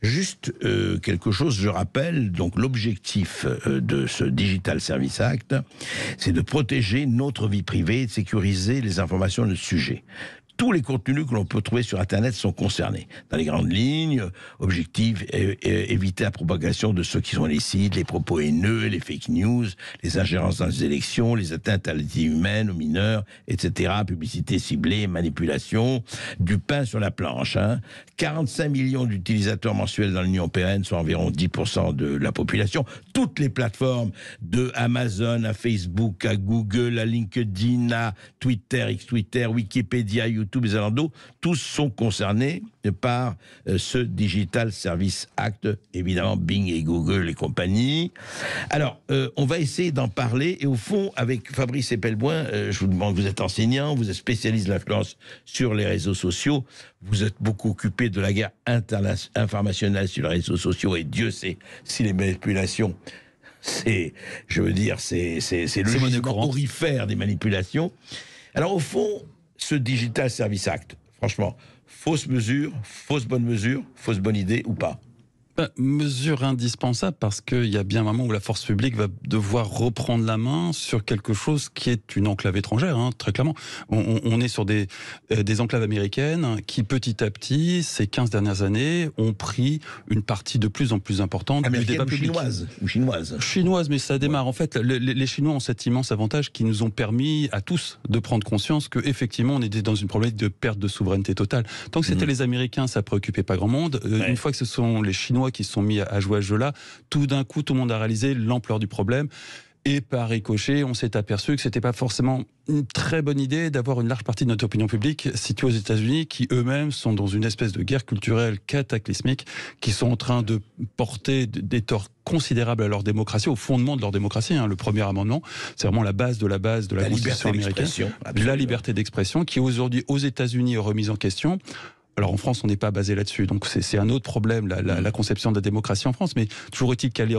juste quelque chose, je rappelle, donc l'objectif de ce Digital Service Act, c'est de protéger notre vie privée et de sécuriser les informations de ce sujet. Tous les contenus que l'on peut trouver sur Internet sont concernés. Dans les grandes lignes, objectif, éviter la propagation de ceux qui sont illicites, les propos haineux, les fake news, les ingérences dans les élections, les atteintes à la vie humaine, aux mineurs, etc., publicité ciblée, manipulation, du pain sur la planche. 45 millions d'utilisateurs mensuels dans l'Union européenne, soit environ 10% de la population. Toutes les plateformes, de Amazon à Facebook, à Google, à LinkedIn, à Twitter, X-Twitter, Wikipédia, YouTube, YouTube et Zalando, tous sont concernés par ce Digital Service Act, évidemment Bing et Google et compagnie. Alors, on va essayer d'en parler, et au fond, avec Fabrice Epelboin, je vous demande, vous êtes enseignant, vous êtes spécialiste de l'influence sur les réseaux sociaux, vous êtes beaucoup occupé de la guerre informationnelle sur les réseaux sociaux, et Dieu sait si les manipulations, c'est le jugement aurifère des manipulations. Alors au fond, ce Digital Service Act, franchement, fausse mesure, fausse bonne mesure, fausse bonne idée ou pas? Mesure indispensable, parce qu'il y a bien un moment où la force publique va devoir reprendre la main sur quelque chose qui est une enclave étrangère, hein, très clairement. On est sur des enclaves américaines qui, petit à petit, ces 15 dernières années, ont pris une partie de plus en plus importante du débat public. Chinoise, mais ça démarre. Ouais. En fait, les Chinois ont cet immense avantage qui nous ont permis à tous de prendre conscience qu'effectivement, on était dans une problématique de perte de souveraineté totale. Tant que c'était les Américains, ça préoccupait pas grand monde. Une fois que ce sont les Chinois qui se sont mis à jouer à ce jeu-là, tout d'un coup, tout le monde a réalisé l'ampleur du problème. Et par ricochet, on s'est aperçu que c'était pas forcément une très bonne idée d'avoir une large partie de notre opinion publique située aux États-Unis, qui eux-mêmes sont dans une espèce de guerre culturelle cataclysmique, qui sont en train de porter des torts considérables à leur démocratie, au fondement de leur démocratie. Hein. Le premier amendement, c'est vraiment la base de la Constitution américaine, la liberté d'expression, qui aujourd'hui aux États-Unis est remise en question. Alors en France, on n'est pas basé là-dessus, donc c'est un autre problème, la conception de la démocratie en France, mais toujours est-il qu'elle est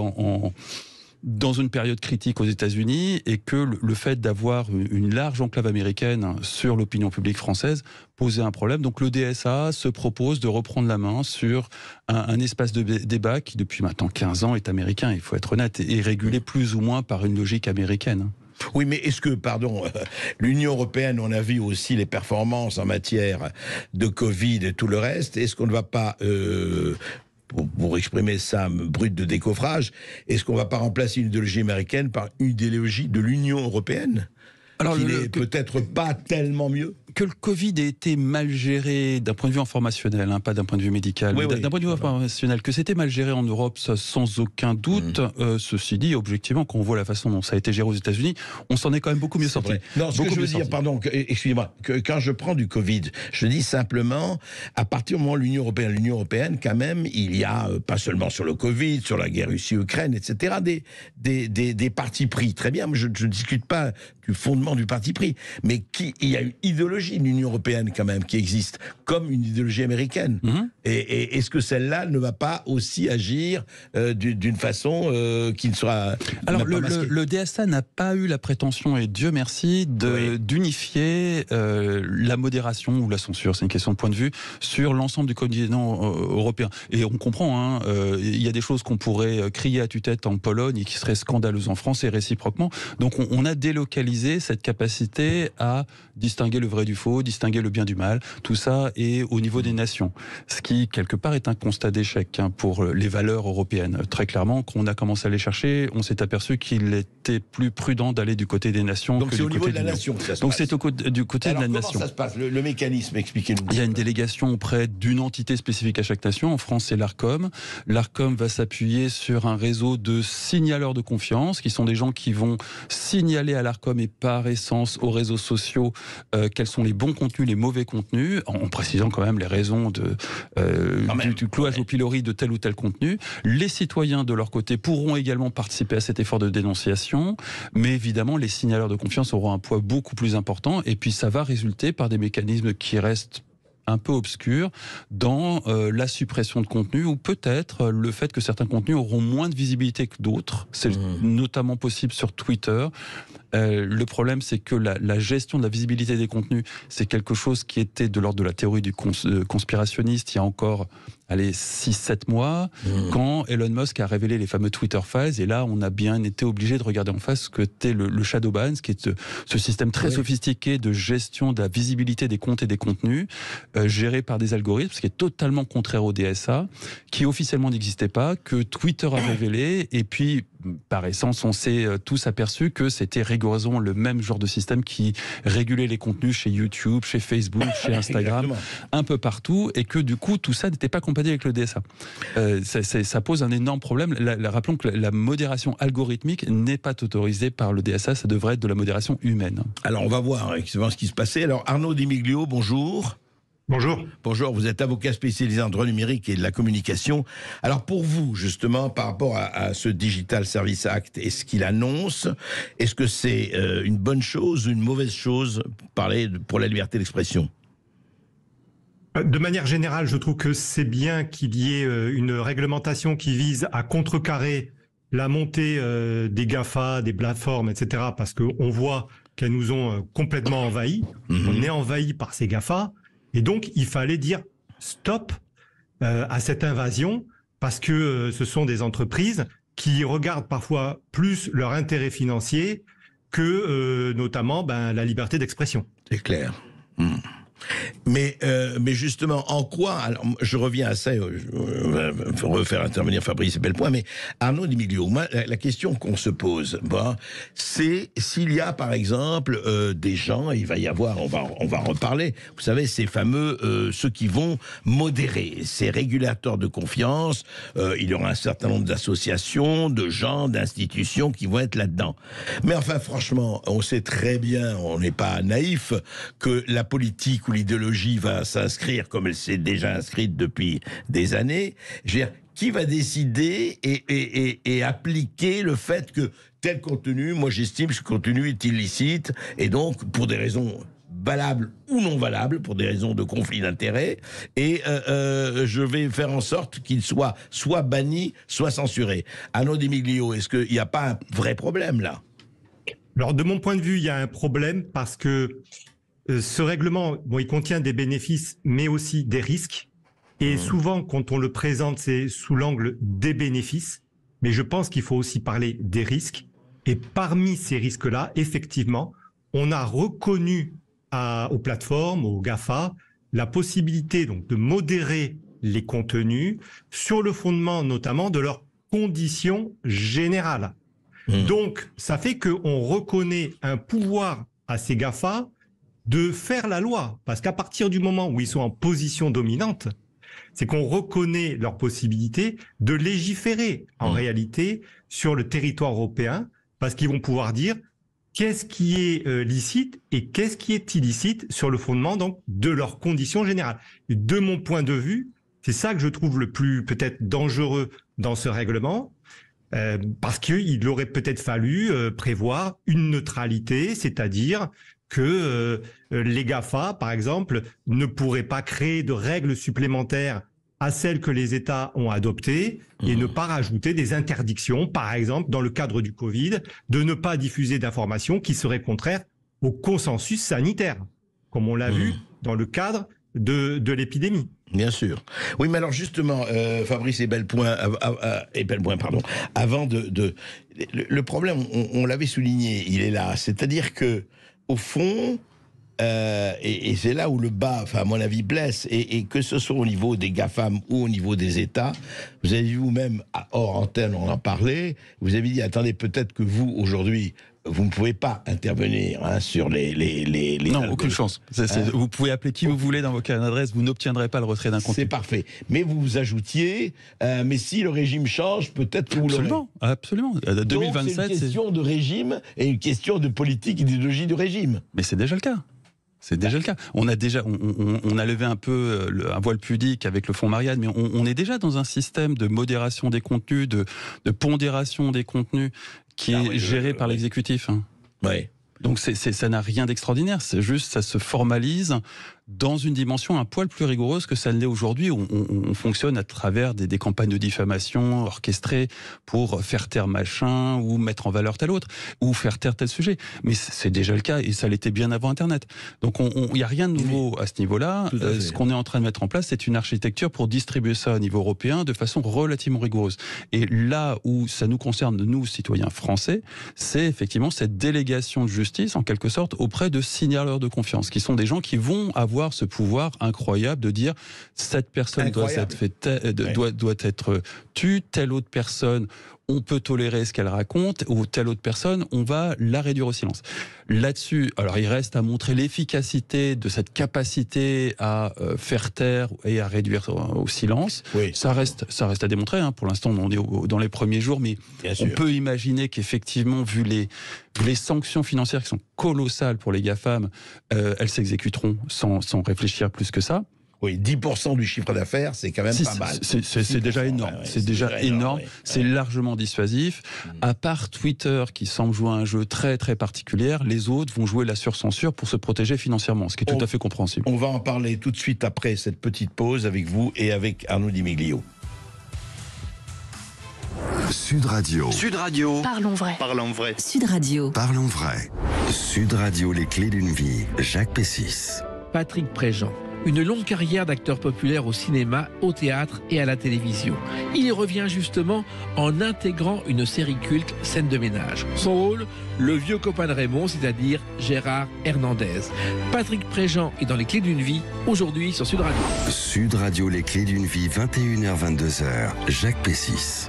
dans une période critique aux États-Unis, et que le fait d'avoir une large enclave américaine sur l'opinion publique française posait un problème. Donc le DSA se propose de reprendre la main sur un espace de débat qui, depuis maintenant 15 ans, est américain, il faut être honnête, et régulé plus ou moins par une logique américaine. Oui, mais est-ce que, l'Union européenne, on a vu aussi les performances en matière de Covid et tout le reste, est-ce qu'on ne va pas, pour exprimer ça brut de décoffrage, est-ce qu'on ne va pas remplacer une idéologie américaine par une idéologie de l'Union européenne ? Alors, qui n'est peut-être pas tellement mieux. Que le Covid ait été mal géré d'un point de vue informationnel, hein, pas d'un point de vue médical, mais d'un point de vue informationnel, que c'était mal géré en Europe, ça, sans aucun doute. Ceci dit, objectivement, quand on voit la façon dont ça a été géré aux États-Unis, on s'en est quand même beaucoup mieux sorti. Non, ce que je veux dire, excusez-moi, quand je prends du Covid, je dis simplement, à partir du moment où l'Union européenne, quand même, il y a, pas seulement sur le Covid, sur la guerre Russie-Ukraine, etc., des partis pris. Très bien, je ne discute pas du fondement du parti pris, mais il y a une idéologie de l'Union européenne quand même qui existe, comme une idéologie américaine. Et est-ce que celle-là ne va pas aussi agir d'une façon qui ne soit... Alors le DSA n'a pas eu la prétention, et Dieu merci, d'unifier la modération ou la censure, c'est une question de point de vue, sur l'ensemble du continent européen. Et on comprend, il y a des choses qu'on pourrait crier à tue-tête en Pologne et qui seraient scandaleuses en France, et réciproquement. Donc on a délocalisé cette capacité à distinguer le vrai du faux, distinguer le bien du mal, tout ça est au niveau des nations. Ce qui, quelque part, est un constat d'échec pour les valeurs européennes. Très clairement, quand on a commencé à les chercher, on s'est aperçu qu'il était plus prudent d'aller du côté des nations que du côté de la nation. Donc c'est du côté de la nation. Comment ça se passe, le mécanisme, expliquez-nous. Il y a une délégation auprès d'une entité spécifique à chaque nation. En France, c'est l'ARCOM. L'ARCOM va s'appuyer sur un réseau de signaleurs de confiance, qui sont des gens qui vont signaler à l'ARCOM et par essence aux réseaux sociaux quels sont les bons contenus, les mauvais contenus, en précisant quand même les raisons du clouage au pilori de tel ou tel contenu. Les citoyens, de leur côté, pourront également participer à cet effort de dénonciation, mais évidemment, les signaleurs de confiance auront un poids beaucoup plus important, et puis ça va résulter par des mécanismes qui restent un peu obscur dans la suppression de contenu, ou peut-être le fait que certains contenus auront moins de visibilité que d'autres. C'est notamment possible sur Twitter. Le problème, c'est que la gestion de la visibilité des contenus, c'est quelque chose qui était de l'ordre de la théorie du conspirationniste il y a encore 6-7 mois, quand Elon Musk a révélé les fameux Twitter Files, et là on a bien été obligé de regarder en face ce que était le shadow ban, qui est ce système très sophistiqué de gestion de la visibilité des comptes et des contenus, géré par des algorithmes, ce qui est totalement contraire au DSA, qui officiellement n'existait pas, que Twitter a révélé, et puis par essence on s'est tous aperçus que c'était rigoureusement le même genre de système qui régulait les contenus chez YouTube, chez Facebook, chez Instagram, un peu partout, et que du coup tout ça n'était pas compatible compatible avec le DSA. Ça pose un énorme problème. Rappelons que la modération algorithmique n'est pas autorisée par le DSA, ça devrait être de la modération humaine. Alors on va voir exactement ce qui se passait. Alors Arnaud Di Miglio, bonjour. Bonjour. Bonjour, vous êtes avocat spécialisé en droit numérique et de la communication. Alors pour vous, justement, par rapport à ce Digital Service Act et ce qu'il annonce, est-ce que c'est une bonne chose ou une mauvaise chose pour la liberté d'expression ? De manière générale, je trouve que c'est bien qu'il y ait une réglementation qui vise à contrecarrer la montée des GAFA, des plateformes, etc. Parce qu'on voit qu'elles nous ont complètement envahis. On est envahis par ces GAFA. Et donc, il fallait dire stop à cette invasion parce que ce sont des entreprises qui regardent parfois plus leur intérêt financier que notamment la liberté d'expression. C'est clair. Mais justement, en quoi, alors je reviens à ça, je vais refaire intervenir Fabrice Bellepoint, mais Arnaud Di Miglio, la question qu'on se pose, c'est s'il y a par exemple des gens, il va y avoir, on va en reparler, vous savez, ces fameux, ceux qui vont modérer, ces régulateurs de confiance, il y aura un certain nombre d'associations, de gens, d'institutions qui vont être là-dedans. Mais enfin, franchement, on sait très bien, on n'est pas naïf, que la politique où l'idéologie va s'inscrire comme elle s'est déjà inscrite depuis des années. Je veux dire, qui va décider et appliquer le fait que tel contenu, moi j'estime que ce contenu est illicite, et donc pour des raisons valables ou non valables, pour des raisons de conflit d'intérêts, et je vais faire en sorte qu'il soit banni, soit censuré. Arnaud Di Miglio, est-ce qu'il n'y a pas un vrai problème là ? Alors de mon point de vue, il y a un problème parce que ce règlement, il contient des bénéfices, mais aussi des risques. Et souvent, quand on le présente, c'est sous l'angle des bénéfices. Mais je pense qu'il faut aussi parler des risques. Et parmi ces risques-là, effectivement, on a reconnu aux plateformes, aux GAFA, la possibilité donc de modérer les contenus sur le fondement notamment de leurs conditions générales. Donc, ça fait qu'on reconnaît un pouvoir à ces GAFA de faire la loi. Parce qu'à partir du moment où ils sont en position dominante, c'est qu'on reconnaît leur possibilité de légiférer en réalité sur le territoire européen, parce qu'ils vont pouvoir dire qu'est-ce qui est licite et qu'est-ce qui est illicite sur le fondement donc de leurs conditions générales. Et de mon point de vue, c'est ça que je trouve le plus peut-être dangereux dans ce règlement, parce qu'il aurait peut-être fallu prévoir une neutralité, c'est-à-dire que les GAFA, par exemple, ne pourraient pas créer de règles supplémentaires à celles que les États ont adoptées et ne pas rajouter des interdictions, par exemple, dans le cadre du Covid, de ne pas diffuser d'informations qui seraient contraires au consensus sanitaire, comme on l'a vu dans le cadre de l'épidémie. Bien sûr. Oui, mais alors justement, Fabrice Bellepoint, avant de... Le problème, on l'avait souligné, il est là, c'est-à-dire que au fond, et c'est là où le bas, à mon avis, blesse, et que ce soit au niveau des GAFAM ou au niveau des États, vous avez vu vous-même, hors antenne, on en parlait, vous avez dit, attendez, peut-être que vous, aujourd'hui, vous ne pouvez pas intervenir sur les non, aucune chance. Vous pouvez appeler qui vous voulez dans vos carnets d'adresse, vous n'obtiendrez pas le retrait d'un contenu. C'est parfait. Mais vous ajoutiez, mais si le régime change, peut-être que vous l'aurez. Absolument. 2027, c'est une question de régime et une question de politique et d'idéologie du régime. Mais c'est déjà le cas. C'est déjà le cas. On a levé un peu un voile pudique avec le fonds Marianne, mais on est déjà dans un système de modération des contenus, de pondération des contenus qui est géré par l'exécutif. Oui. Donc ça n'a rien d'extraordinaire, c'est juste ça se formalise dans une dimension un poil plus rigoureuse que ça ne l'est aujourd'hui. On fonctionne à travers des campagnes de diffamation orchestrées pour faire taire machin ou mettre en valeur tel autre ou faire taire tel sujet. Mais c'est déjà le cas et ça l'était bien avant Internet. Donc il n'y a rien de nouveau à ce niveau-là. Ce qu'on est en train de mettre en place, c'est une architecture pour distribuer ça au niveau européen de façon relativement rigoureuse. Et là où ça nous concerne, nous, citoyens français, c'est effectivement cette délégation de justice, en quelque sorte, auprès de signaleurs de confiance, qui sont des gens qui vont avoir ce pouvoir incroyable de dire cette personne doit être tue, telle autre personne on peut tolérer ce qu'elle raconte, ou telle autre personne, on va la réduire au silence. Là-dessus, alors il reste à montrer l'efficacité de cette capacité à faire taire et à réduire au silence. Oui. Ça reste à démontrer. Hein. Pour l'instant, on est dans les premiers jours, mais on peut imaginer qu'effectivement, vu les sanctions financières qui sont colossales pour les GAFAM, elles s'exécuteront sans réfléchir plus que ça. Oui, 10% du chiffre d'affaires, c'est quand même pas mal. C'est déjà énorme. Ouais, c'est déjà énorme. Oui. C'est largement dissuasif. À part Twitter, qui semble jouer un jeu très très particulier, les autres vont jouer la surcensure pour se protéger financièrement, ce qui est tout à fait compréhensible. On va en parler tout de suite après cette petite pause avec vous et avec Arnaud Di Miglio. Sud Radio. Sud Radio. Parlons vrai. Parlons vrai. Sud Radio. Parlons vrai. Sud Radio, les clés d'une vie. Jacques Pessis. Patrick Préjean. Une longue carrière d'acteur populaire au cinéma, au théâtre et à la télévision. Il y revient justement en intégrant une série culte, Scène de ménage. Son rôle, le vieux copain de Raymond, c'est-à-dire Gérard Hernandez. Patrick Préjean est dans les clés d'une vie, aujourd'hui sur Sud Radio. Sud Radio, les clés d'une vie, 21h-22h. Jacques Pessis.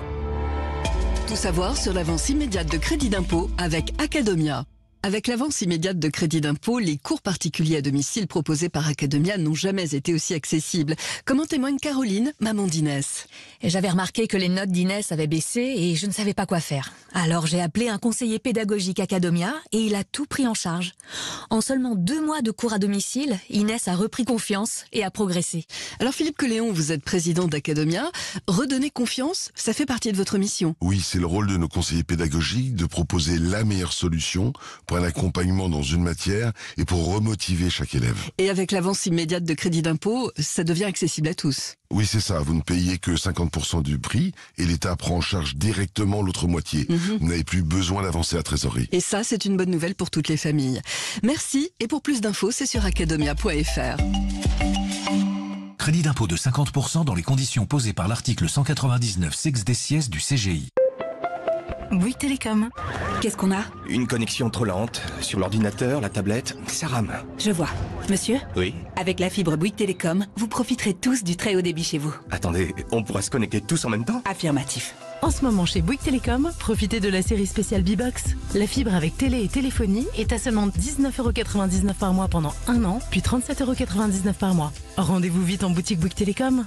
Tout savoir sur l'avance immédiate de crédit d'impôt avec Academia. Avec l'avance immédiate de crédit d'impôt, les cours particuliers à domicile proposés par Academia n'ont jamais été aussi accessibles. Comme en témoigne Caroline, maman d'Inès. J'avais remarqué que les notes d'Inès avaient baissé et je ne savais pas quoi faire. Alors j'ai appelé un conseiller pédagogique Academia et il a tout pris en charge. En seulement 2 mois de cours à domicile, Inès a repris confiance et a progressé. Alors Philippe Coléon, vous êtes président d'Academia. Redonner confiance, ça fait partie de votre mission. Oui, c'est le rôle de nos conseillers pédagogiques de proposer la meilleure solution pour un accompagnement dans une matière et pour remotiver chaque élève. Et avec l'avance immédiate de crédit d'impôt, ça devient accessible à tous. Oui, c'est ça. Vous ne payez que 50% du prix et l'État prend en charge directement l'autre moitié. Vous n'avez plus besoin d'avancer la trésorerie. Et ça, c'est une bonne nouvelle pour toutes les familles. Merci. Et pour plus d'infos, c'est sur academia.fr. Crédit d'impôt de 50% dans les conditions posées par l'article 199 sex des du CGI. Bouygues Télécom. Qu'est-ce qu'on a? Une connexion trop lente. Sur l'ordinateur, la tablette, ça rame. Je vois. Monsieur? Oui. Avec la fibre Bouygues Télécom, vous profiterez tous du très haut débit chez vous. Attendez, on pourra se connecter tous en même temps? Affirmatif. En ce moment chez Bouygues Télécom, profitez de la série spéciale B-Box. La fibre avec télé et téléphonie est à seulement 19,99 € par mois pendant 1 an, puis 37,99 € par mois. Rendez-vous vite en boutique Bouygues Télécom.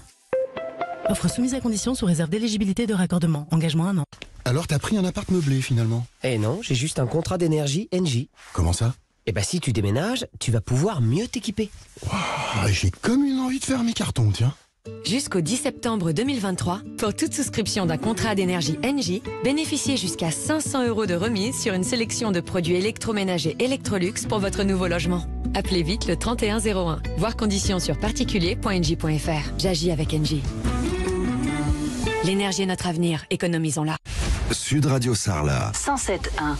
Offre soumise à condition sous réserve d'éligibilité de raccordement. Engagement 1 an. Alors t'as pris un appart meublé finalement? Eh non, j'ai juste un contrat d'énergie Engie. Comment ça? Eh ben si tu déménages, tu vas pouvoir mieux t'équiper. Wow, j'ai comme une envie de faire mes cartons, tiens. Jusqu'au 10 septembre 2023, pour toute souscription d'un contrat d'énergie Engie, bénéficiez jusqu'à 500 € de remise sur une sélection de produits électroménagers Electrolux pour votre nouveau logement. Appelez vite le 3101. Voir conditions sur particulier.engie.fr. J'agis avec Engie. L'énergie est notre avenir, économisons-la. Sud Radio Sarlat. 107.1.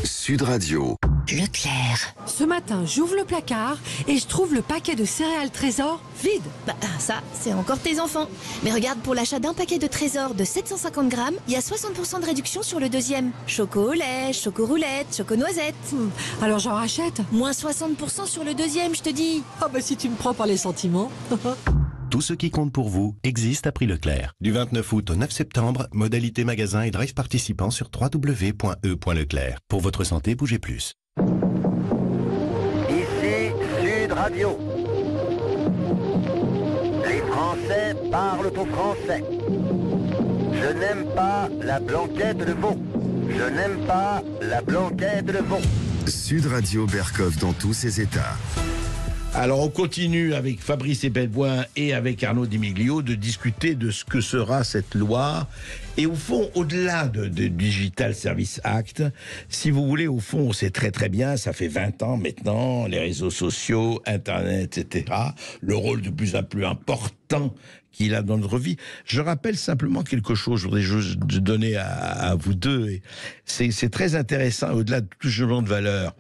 Sud Radio. Leclerc. Ce matin, j'ouvre le placard et je trouve le paquet de céréales Trésor vide. Bah ça, c'est encore tes enfants. Mais regarde, pour l'achat d'un paquet de Trésor de 750 grammes, il y a 60% de réduction sur le deuxième. Choco au lait, choco roulette, choco noisette. Alors j'en rachète. Moins 60% sur le deuxième, je te dis. Ah bah si tu me prends par les sentiments. Tout ce qui compte pour vous existe à prix Leclerc. Du 29 août au 9 septembre, modalité magasin et drive participants sur www.e.leclerc. Pour votre santé, bougez plus. Ici Sud Radio. Les Français parlent au français. Je n'aime pas la blanquette de veau. Je n'aime pas la blanquette de veau. Sud Radio Bercoff dans tous ses états. Alors on continue avec Fabrice Ebelboin et avec Arnaud Di Miglio de discuter de ce que sera cette loi. Et au fond, au-delà de Digital Service Act, si vous voulez, au fond, c'est très très bien, ça fait 20 ans maintenant, les réseaux sociaux, Internet, etc., le rôle de plus en plus important qu'il a dans notre vie. Je rappelle simplement quelque chose, je voudrais juste donner à vous deux, et c'est très intéressant, au-delà de tout changement de valeur.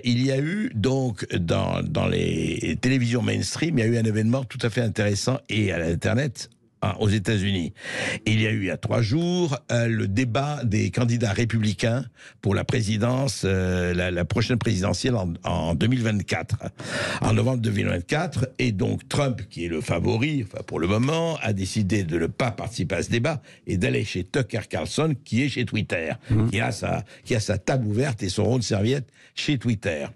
Il y a eu donc dans les télévisions mainstream, il y a eu un événement tout à fait intéressant, et à l'Internet aux États-Unis. Il y a eu, il y a 3 jours, le débat des candidats républicains pour la présidence, la prochaine présidentielle en 2024, en novembre 2024. Et donc Trump, qui est le favori, enfin pour le moment, a décidé de ne pas participer à ce débat et d'aller chez Tucker Carlson, qui est chez Twitter, qui a sa table ouverte et son rond de serviette chez Twitter.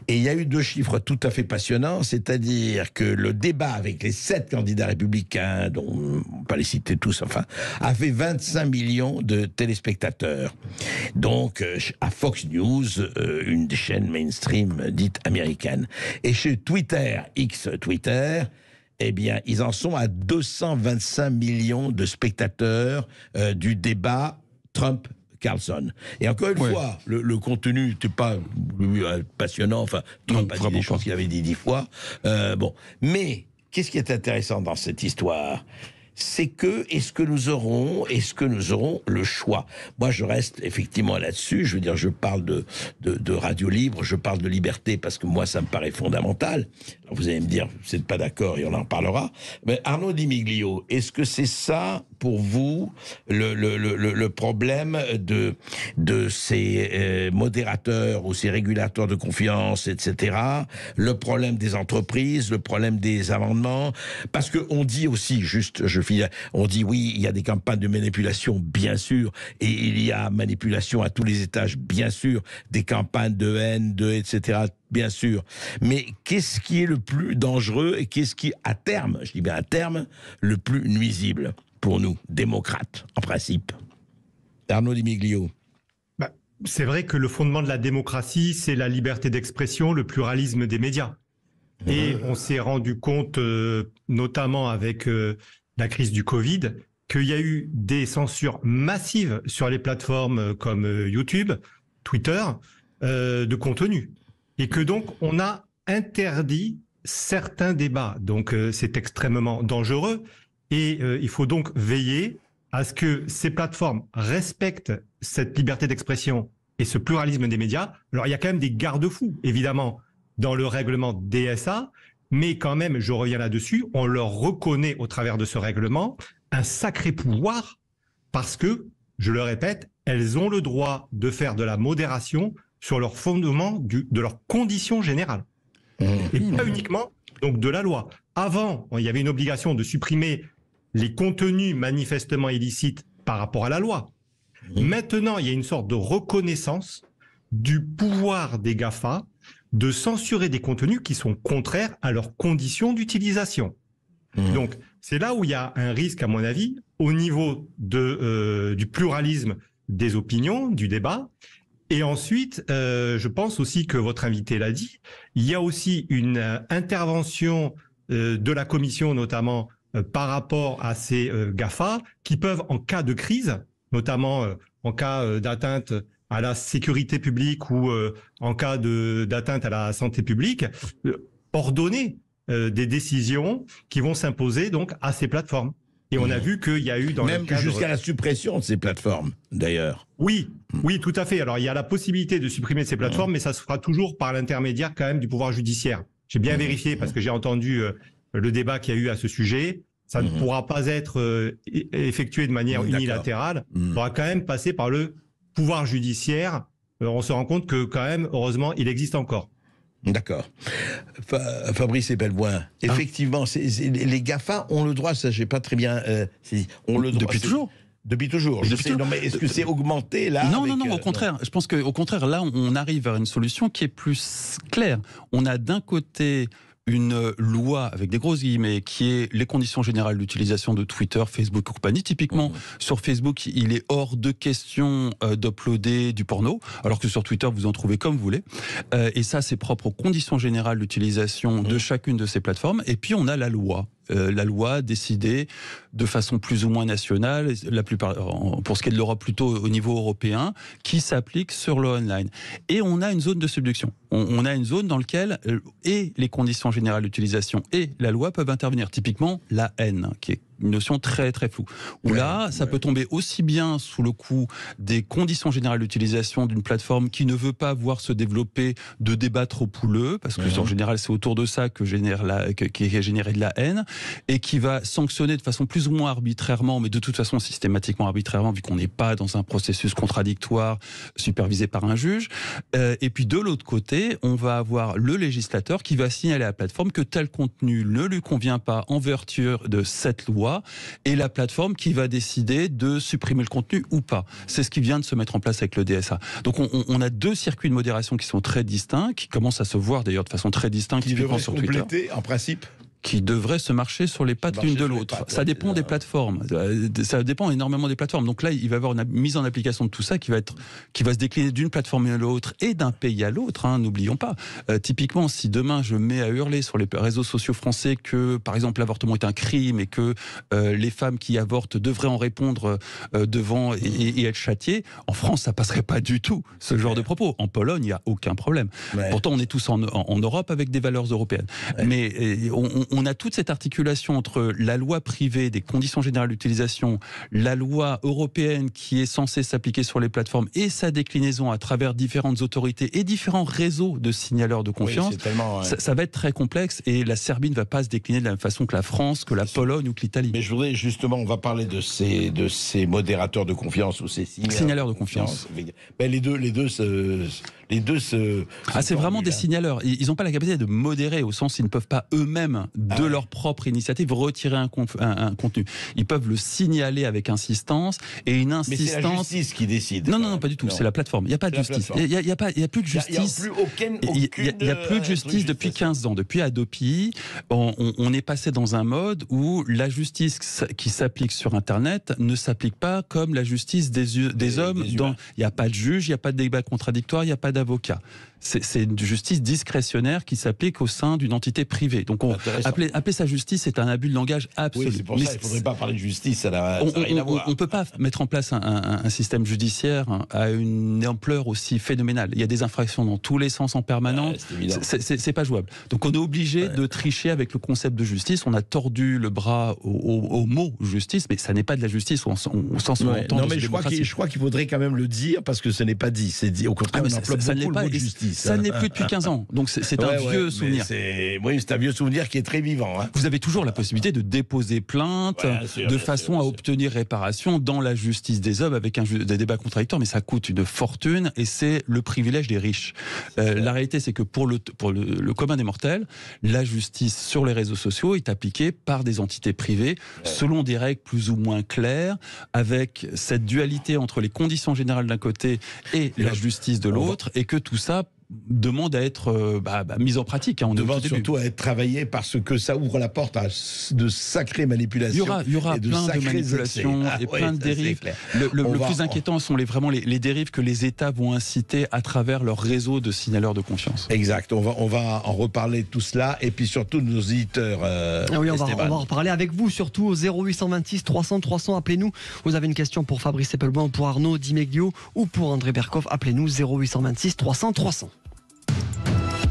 Et il y a eu 2 chiffres tout à fait passionnants, c'est-à-dire que le débat avec les 7 candidats républicains, dont on ne va pas les citer tous, enfin, a fait 25 millions de téléspectateurs. Donc, à Fox News, une des chaînes mainstream dites américaines. Et chez Twitter, Twitter, eh bien, ils en sont à 225 millions de spectateurs du débat Trump-Carlson. Et encore une fois, le contenu n'était pas passionnant, enfin, Trump a dit des choses qu'il avait dit 10 fois. Bon, mais qu'est-ce qui est intéressant dans cette histoire ? C'est que, est-ce que nous aurons le choix? Moi, je reste effectivement là-dessus. Je veux dire, je parle de radio libre, je parle de liberté parce que moi, ça me paraît fondamental. Alors, vous allez me dire, vous n'êtes pas d'accord et on en parlera. Mais Arnaud Di Miglio, est-ce que c'est ça pour vous le problème de ces modérateurs ou ces régulateurs de confiance, etc. Le problème des entreprises, le problème des amendements, parce que on dit aussi, on dit oui, il y a des campagnes de manipulation, bien sûr, et il y a manipulation à tous les étages, bien sûr, des campagnes de haine, etc., bien sûr. Mais qu'est-ce qui est le plus dangereux et qu'est-ce qui, à terme, je dis bien à terme, le plus nuisible pour nous, démocrates, en principe? Arnaud Di Miglio. C'est vrai que le fondement de la démocratie, c'est la liberté d'expression, le pluralisme des médias. Et on s'est rendu compte, notamment avec la crise du Covid, qu'il y a eu des censures massives sur les plateformes comme YouTube, Twitter, de contenu. Et que donc, on a interdit certains débats. Donc, c'est extrêmement dangereux. Et il faut donc veiller à ce que ces plateformes respectent cette liberté d'expression et ce pluralisme des médias. Alors, il y a quand même des garde-fous, évidemment, dans le règlement DSA, mais quand même, je reviens là-dessus, on leur reconnaît au travers de ce règlement un sacré pouvoir parce que, je le répète, elles ont le droit de faire de la modération sur leur fondement de leurs conditions générales. Et pas uniquement donc de la loi. Avant, il y avait une obligation de supprimer les contenus manifestement illicites par rapport à la loi. Maintenant, il y a une sorte de reconnaissance du pouvoir des GAFA de censurer des contenus qui sont contraires à leurs conditions d'utilisation. Donc, c'est là où il y a un risque, à mon avis, au niveau du pluralisme des opinions, du débat. Et ensuite, je pense aussi que votre invité l'a dit, il y a aussi une intervention de la Commission, notamment par rapport à ces GAFA, qui peuvent, en cas de crise, notamment en cas d'atteinte à la sécurité publique ou en cas d'atteinte à la santé publique, ordonner des décisions qui vont s'imposer donc à ces plateformes. Et on a vu qu'il y a eu dans même le cadre... jusqu'à la suppression de ces plateformes, d'ailleurs. Oui, tout à fait. Alors, il y a la possibilité de supprimer ces plateformes, mais ça se fera toujours par l'intermédiaire quand même du pouvoir judiciaire. J'ai bien vérifié parce que j'ai entendu le débat qu'il y a eu à ce sujet. Ça ne pourra pas être effectué de manière unilatérale. Il faudra quand même passer par le pouvoir judiciaire. On se rend compte que quand même, heureusement, il existe encore. D'accord. Fabrice Ebelboin, effectivement, les GAFA ont le droit, ça j'ai pas très bien... ont le droit, depuis toujours. Depuis toujours. Je sais, non, mais est-ce que c'est augmenté là? Non, au contraire. Je pense qu'au contraire, là, on arrive vers une solution qui est plus claire. On a d'un côté une loi avec des grosses guillemets qui est les conditions générales d'utilisation de Twitter, Facebook et compagnie. Typiquement, sur Facebook, il est hors de question d'uploader du porno, alors que sur Twitter, vous en trouvez comme vous voulez. Et ça, c'est propre aux conditions générales d'utilisation de chacune de ces plateformes. Et puis, on a la loi. La loi décidée de façon plus ou moins nationale, la plupart, pour ce qui est de l'Europe plutôt au niveau européen, qui s'applique sur le online. Et on a une zone de subduction. On a une zone dans laquelle et les conditions générales d'utilisation et la loi peuvent intervenir. Typiquement, la haine, qui est une notion très très floue. Où là, ça peut tomber aussi bien sous le coup des conditions générales d'utilisation d'une plateforme qui ne veut pas voir se développer de débats trop houleux, parce que en général, c'est autour de ça qui est généré de la haine, et qui va sanctionner de façon plus ou moins arbitrairement, mais de toute façon systématiquement arbitrairement, vu qu'on n'est pas dans un processus contradictoire supervisé par un juge. Et puis de l'autre côté, on va avoir le législateur qui va signaler à la plateforme que tel contenu ne lui convient pas en vertu de cette loi, et la plateforme qui va décider de supprimer le contenu ou pas. C'est ce qui vient de se mettre en place avec le DSA. Donc on a deux circuits de modération qui sont très distincts, qui commencent à se voir d'ailleurs de façon très distincte qui devraient sur compléter, Twitter. En principe, Qui devraient se marcher sur les pattes l'une de l'autre. Ça dépend des plateformes. Ça dépend énormément des plateformes. Donc là, il va y avoir une mise en application de tout ça qui va se décliner d'une plateforme à l'autre et d'un pays à l'autre. Hein, n'oublions pas. Typiquement, si demain je mets à hurler sur les réseaux sociaux français que, par exemple, l'avortement est un crime et que les femmes qui avortent devraient en répondre devant et être châtiées, en France, ça passerait pas du tout ce genre de propos. En Pologne, il n'y a aucun problème. Pourtant, on est tous en Europe avec des valeurs européennes. Mais on a toute cette articulation entre la loi privée des conditions générales d'utilisation, la loi européenne qui est censée s'appliquer sur les plateformes et sa déclinaison à travers différentes autorités et différents réseaux de signaleurs de confiance. Ça va être très complexe et la Serbie ne va pas se décliner de la même façon que la France, que la Pologne ou que l'Italie. Mais je voudrais justement, on va parler de ces modérateurs de confiance ou ces signaleurs de confiance. Ben les deux c'est vraiment des signaleurs. Ils n'ont pas la capacité de modérer au sens ils ne peuvent pas eux-mêmes de leur propre initiative retirer un contenu. Ils peuvent le signaler avec insistance et une insistance. Mais c'est la justice qui décide. Non, pas du tout. C'est la plateforme. Il n'y a pas de justice. Il n'y a plus de justice. Il n'y a plus de justice depuis 15 ans. Depuis Adopi, on est passé dans un mode où la justice qui s'applique sur Internet ne s'applique pas comme la justice des hommes. Il n'y a pas de juge, il n'y a pas de débat contradictoire, il n'y a pas d'avocat. C'est une justice discrétionnaire qui s'applique au sein d'une entité privée. Donc appeler ça justice, c'est un abus de langage absolu. Oui, c'est pour ça qu'il ne faudrait pas parler de justice, ça n'a rien à voir. On ne peut pas mettre en place un système judiciaire à une ampleur aussi phénoménale. Il y a des infractions dans tous les sens en permanence. C'est pas jouable. Donc on est obligé de tricher avec le concept de justice. On a tordu le bras au mot justice, mais ça n'est pas de la justice au sens où on entend. Non, mais je crois qu'il faudrait quand même le dire parce que ce n'est pas dit. C'est dit. Au contraire, on emploie beaucoup le mot de justice. Ça n'est plus depuis 15 ans, donc c'est un vieux souvenir. Oui, c'est un vieux souvenir qui est très vivant. Hein. Vous avez toujours la possibilité de déposer plainte de façon à obtenir réparation dans la justice des hommes avec des débats contradictoires, mais ça coûte une fortune et c'est le privilège des riches. La réalité, c'est que pour le commun des mortels, la justice sur les réseaux sociaux est appliquée par des entités privées selon des règles plus ou moins claires, avec cette dualité entre les conditions générales d'un côté et la justice de l'autre, et que tout ça demande à être mise en pratique. On demande surtout à être travaillé parce que ça ouvre la porte à de sacrées manipulations. Il y aura plein de manipulations et plein de dérives. Le plus inquiétant sont vraiment les dérives que les États vont inciter à travers leur réseau de signaleurs de confiance. Exact. On va en reparler de tout cela et puis surtout de nos éditeurs. Oui, on va en reparler avec vous, surtout au 0826 300 300. Appelez-nous. Vous avez une question pour Fabrice Eppelbaum, pour Arnaud Di Meglio ou pour André Berkoff. Appelez-nous 0826 300 300.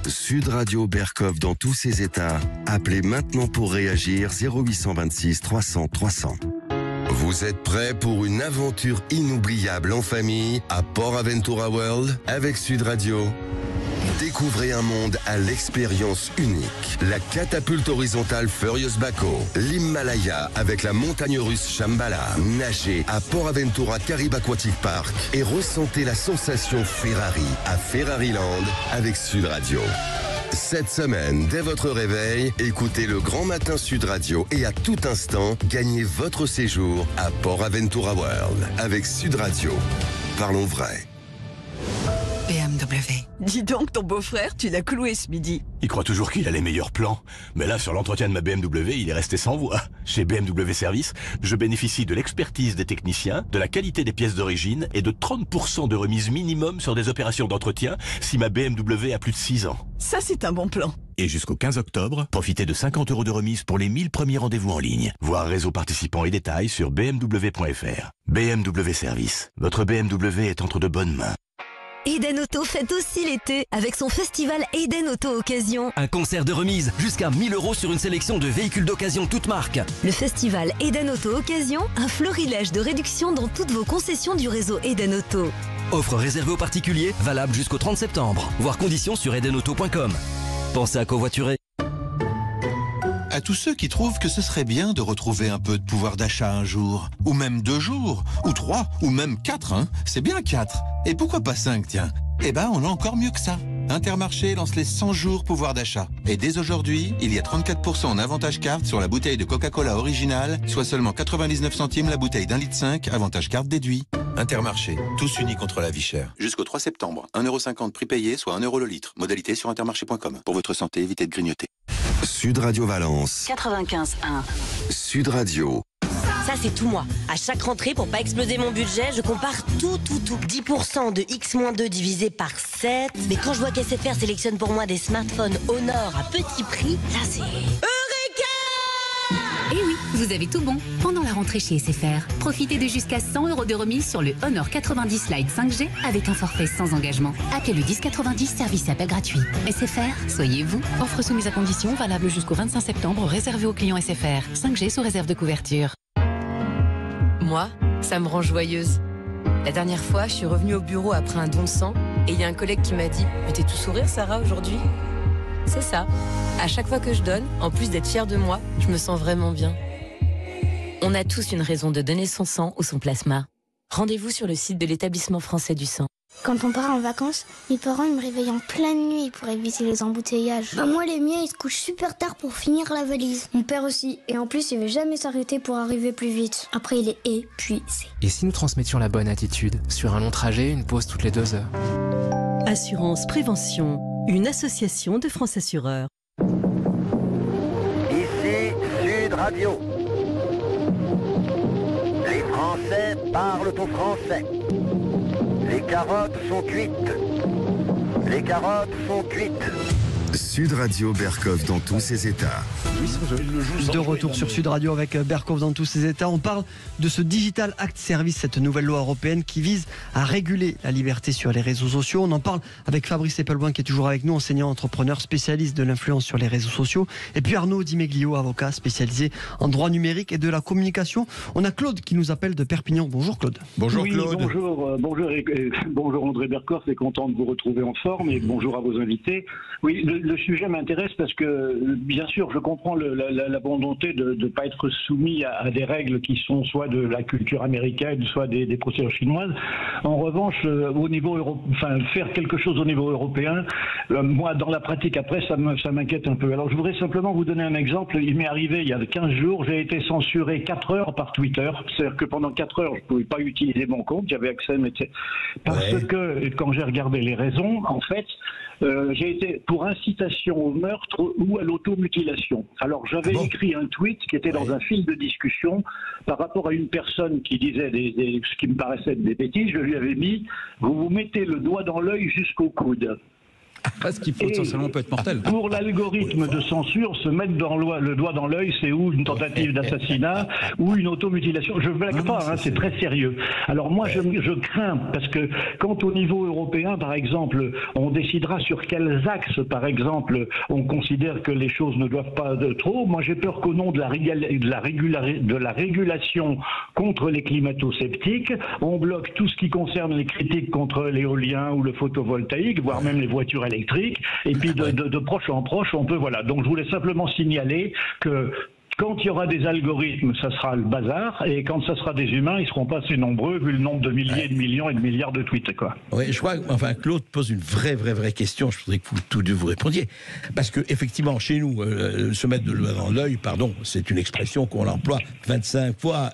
Sud Radio Berkoff dans tous ses états. Appelez maintenant pour réagir 0826 300 300. Vous êtes prêts pour une aventure inoubliable en famille à Port Aventura World avec Sud Radio? Découvrez un monde à l'expérience unique. La catapulte horizontale Furious Baco, l'Himalaya avec la montagne russe Shambhala. Nagez à Port Aventura Carib Aquatic Park et ressentez la sensation Ferrari à Ferrariland avec Sud Radio. Cette semaine, dès votre réveil, écoutez le Grand Matin Sud Radio et à tout instant, gagnez votre séjour à Port Aventura World avec Sud Radio. Parlons vrai. BMW. Dis donc, ton beau-frère, tu l'as cloué ce midi. Il croit toujours qu'il a les meilleurs plans. Mais là, sur l'entretien de ma BMW, il est resté sans voix. Chez BMW Service, je bénéficie de l'expertise des techniciens, de la qualité des pièces d'origine et de 30% de remise minimum sur des opérations d'entretien si ma BMW a plus de 6 ans. Ça, c'est un bon plan. Et jusqu'au 15 octobre, profitez de 50 € de remise pour les 1000 premiers rendez-vous en ligne. Voir réseau participants et détails sur bmw.fr. BMW Service. Votre BMW est entre de bonnes mains. Eden Auto fête aussi l'été avec son festival Eden Auto Occasion. Un concert de remise, jusqu'à 1000 € sur une sélection de véhicules d'occasion toutes marques. Le festival Eden Auto Occasion, un florilège de réductions dans toutes vos concessions du réseau Eden Auto. Offre réservée aux particuliers, valable jusqu'au 30 septembre. Voir conditions sur edenauto.com. Pensez à covoiturer. à tous ceux qui trouvent que ce serait bien de retrouver un peu de pouvoir d'achat un jour, ou même 2 jours, ou 3, ou même 4, hein. C'est bien 4. Et pourquoi pas 5, tiens? Eh ben, on a encore mieux que ça. Intermarché lance les 100 jours pouvoir d'achat. Et dès aujourd'hui, il y a 34% en avantage carte sur la bouteille de Coca-Cola originale, soit seulement 99 centimes la bouteille d'1,5 litre, avantage carte déduit. Intermarché, tous unis contre la vie chère. Jusqu'au 3 septembre, 1,50 € prix payé, soit 1 € le litre. Modalité sur intermarché.com. Pour votre santé, évitez de grignoter. Sud Radio Valence. 95.1. Sud Radio. Ça, c'est tout moi. À chaque rentrée, pour pas exploser mon budget, je compare tout. 10% de X-2 divisé par 7. Mais quand je vois qu'SFR sélectionne pour moi des smartphones Honor à petit prix, là, c'est... Eh oui, vous avez tout bon. Pendant la rentrée chez SFR, profitez de jusqu'à 100 € de remise sur le Honor 90 Lite 5G avec un forfait sans engagement. Appelez le 1090, service appel gratuit. SFR, soyez vous. Offre soumise à condition, valable jusqu'au 25 septembre, réservé aux clients SFR. 5G sous réserve de couverture. Moi, ça me rend joyeuse. La dernière fois, je suis revenue au bureau après un don de sang et il y a un collègue qui m'a dit « Mais t'es tout sourire, Sarah, aujourd'hui ?» C'est ça. À chaque fois que je donne, en plus d'être fière de moi, je me sens vraiment bien. On a tous une raison de donner son sang ou son plasma. Rendez-vous sur le site de l'Établissement français du sang. Quand on part en vacances, mes parents me réveillent en pleine nuit pour éviter les embouteillages. Moi, les miens, ils se couchent super tard pour finir la valise. Mon père aussi. Et en plus, il veut jamais s'arrêter pour arriver plus vite. Après, il est épuisé. Et si nous transmettions la bonne attitude? Sur un long trajet, une pause toutes les 2 heures. Assurance Prévention, une association de France Assureurs. Ici Sud Radio. Les Français parlent au français. Les carottes sont cuites. Les carottes sont cuites. Sud Radio Berkov dans tous ses états. De retour sur Sud Radio avec Berkov dans tous ses états. On parle de ce Digital Act Service, cette nouvelle loi européenne qui vise à réguler la liberté sur les réseaux sociaux. On en parle avec Fabrice Eppelboin qui est toujours avec nous, enseignant entrepreneur spécialiste de l'influence sur les réseaux sociaux. Et puis Arnaud Di Meglio, avocat spécialisé en droit numérique et de la communication. On a Claude qui nous appelle de Perpignan. Bonjour Claude. Bonjour oui, Claude. Bonjour Eric, bonjour André Berkov, c'est content de vous retrouver en forme et bonjour à vos invités. Oui, le sujet m'intéresse parce que, bien sûr, je comprends la volonté de ne pas être soumis à des règles qui sont soit de la culture américaine, soit des procédures chinoises. En revanche, au niveau faire quelque chose au niveau européen, moi, dans la pratique, après, ça m'inquiète un peu. Alors, je voudrais simplement vous donner un exemple. Il m'est arrivé il y a 15 jours, j'ai été censuré 4 heures par Twitter. C'est-à-dire que pendant 4 heures, je ne pouvais pas utiliser mon compte, j'avais accès, mais parce que, quand j'ai regardé les raisons, en fait, j'ai été pour incitation au meurtre ou à l'automutilation. Alors j'avais écrit un tweet qui était dans un fil de discussion par rapport à une personne qui disait ce qui me paraissait être des bêtises. Je lui avais mis « Vous vous mettez le doigt dans l'œil jusqu'au coude ». Parce qu'il potentiellement peut être mortel. Pour l'algorithme de censure, se mettre le doigt dans l'œil, c'est ou une tentative d'assassinat ou une automutilation. Je ne blague pas, c'est très sérieux. Alors moi, je crains, parce que quand au niveau européen, par exemple, on décidera sur quels axes, par exemple, on considère que les choses ne doivent pas de trop, moi j'ai peur qu'au nom de la régulation contre les climato-sceptiques, on bloque tout ce qui concerne les critiques contre l'éolien ou le photovoltaïque, voire même les voitures électrique, et puis de proche en proche, on peut, voilà. Donc je voulais simplement signaler que quand il y aura des algorithmes, ça sera le bazar, et quand ça sera des humains, ils ne seront pas assez nombreux, vu le nombre de milliers, de millions et de milliards de tweets, quoi. Oui, je crois Claude pose une vraie question, je voudrais que vous tous deux vous répondiez. Parce que effectivement, chez nous, se mettre de l'œil dans l'œil, pardon, c'est une expression qu'on emploie 25 fois,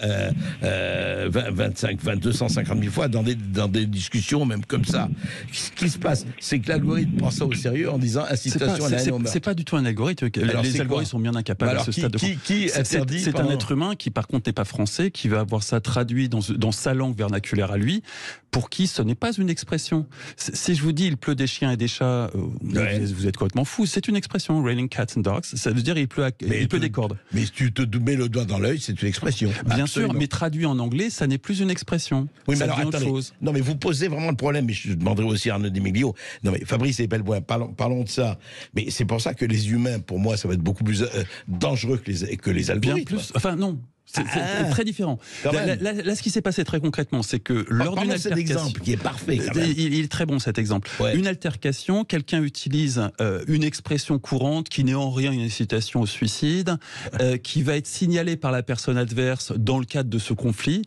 250 000 fois dans des discussions, même comme ça. Ce qui se passe, c'est que l'algorithme prend ça au sérieux en disant incitation à la haine au meurtre. C'est pas du tout un algorithme. Alors, les algorithmes sont bien incapables à ce stade de... C'est un être humain qui, par contre, n'est pas français, qui va avoir ça traduit dans sa langue vernaculaire à lui, pour qui ce n'est pas une expression. Si je vous dis il pleut des chiens et des chats, vous êtes complètement fou. C'est une expression, raining cats and dogs. Ça veut dire il pleut des cordes. Mais si tu te mets le doigt dans l'œil, c'est une expression. Bien Absolument. sûr, mais traduit en anglais, ça n'est plus une expression. Oui, mais ça alors devient autre attendez. chose. Non, mais vous posez vraiment le problème. Mais je demanderai aussi à Arnaud Di Meglio. Non, mais Fabrice Eppelboin, parlons de ça. Mais c'est pour ça que les humains, pour moi, ça va être beaucoup plus dangereux que les algorithmes. Bien plus. Enfin, non. C'est très différent. Là, ce qui s'est passé très concrètement, c'est que lors d'une altercation, cet exemple qui est parfait. Quand même. Il est très bon cet exemple. Ouais. Une altercation, quelqu'un utilise une expression courante qui n'est en rien une incitation au suicide, qui va être signalée par la personne adverse dans le cadre de ce conflit,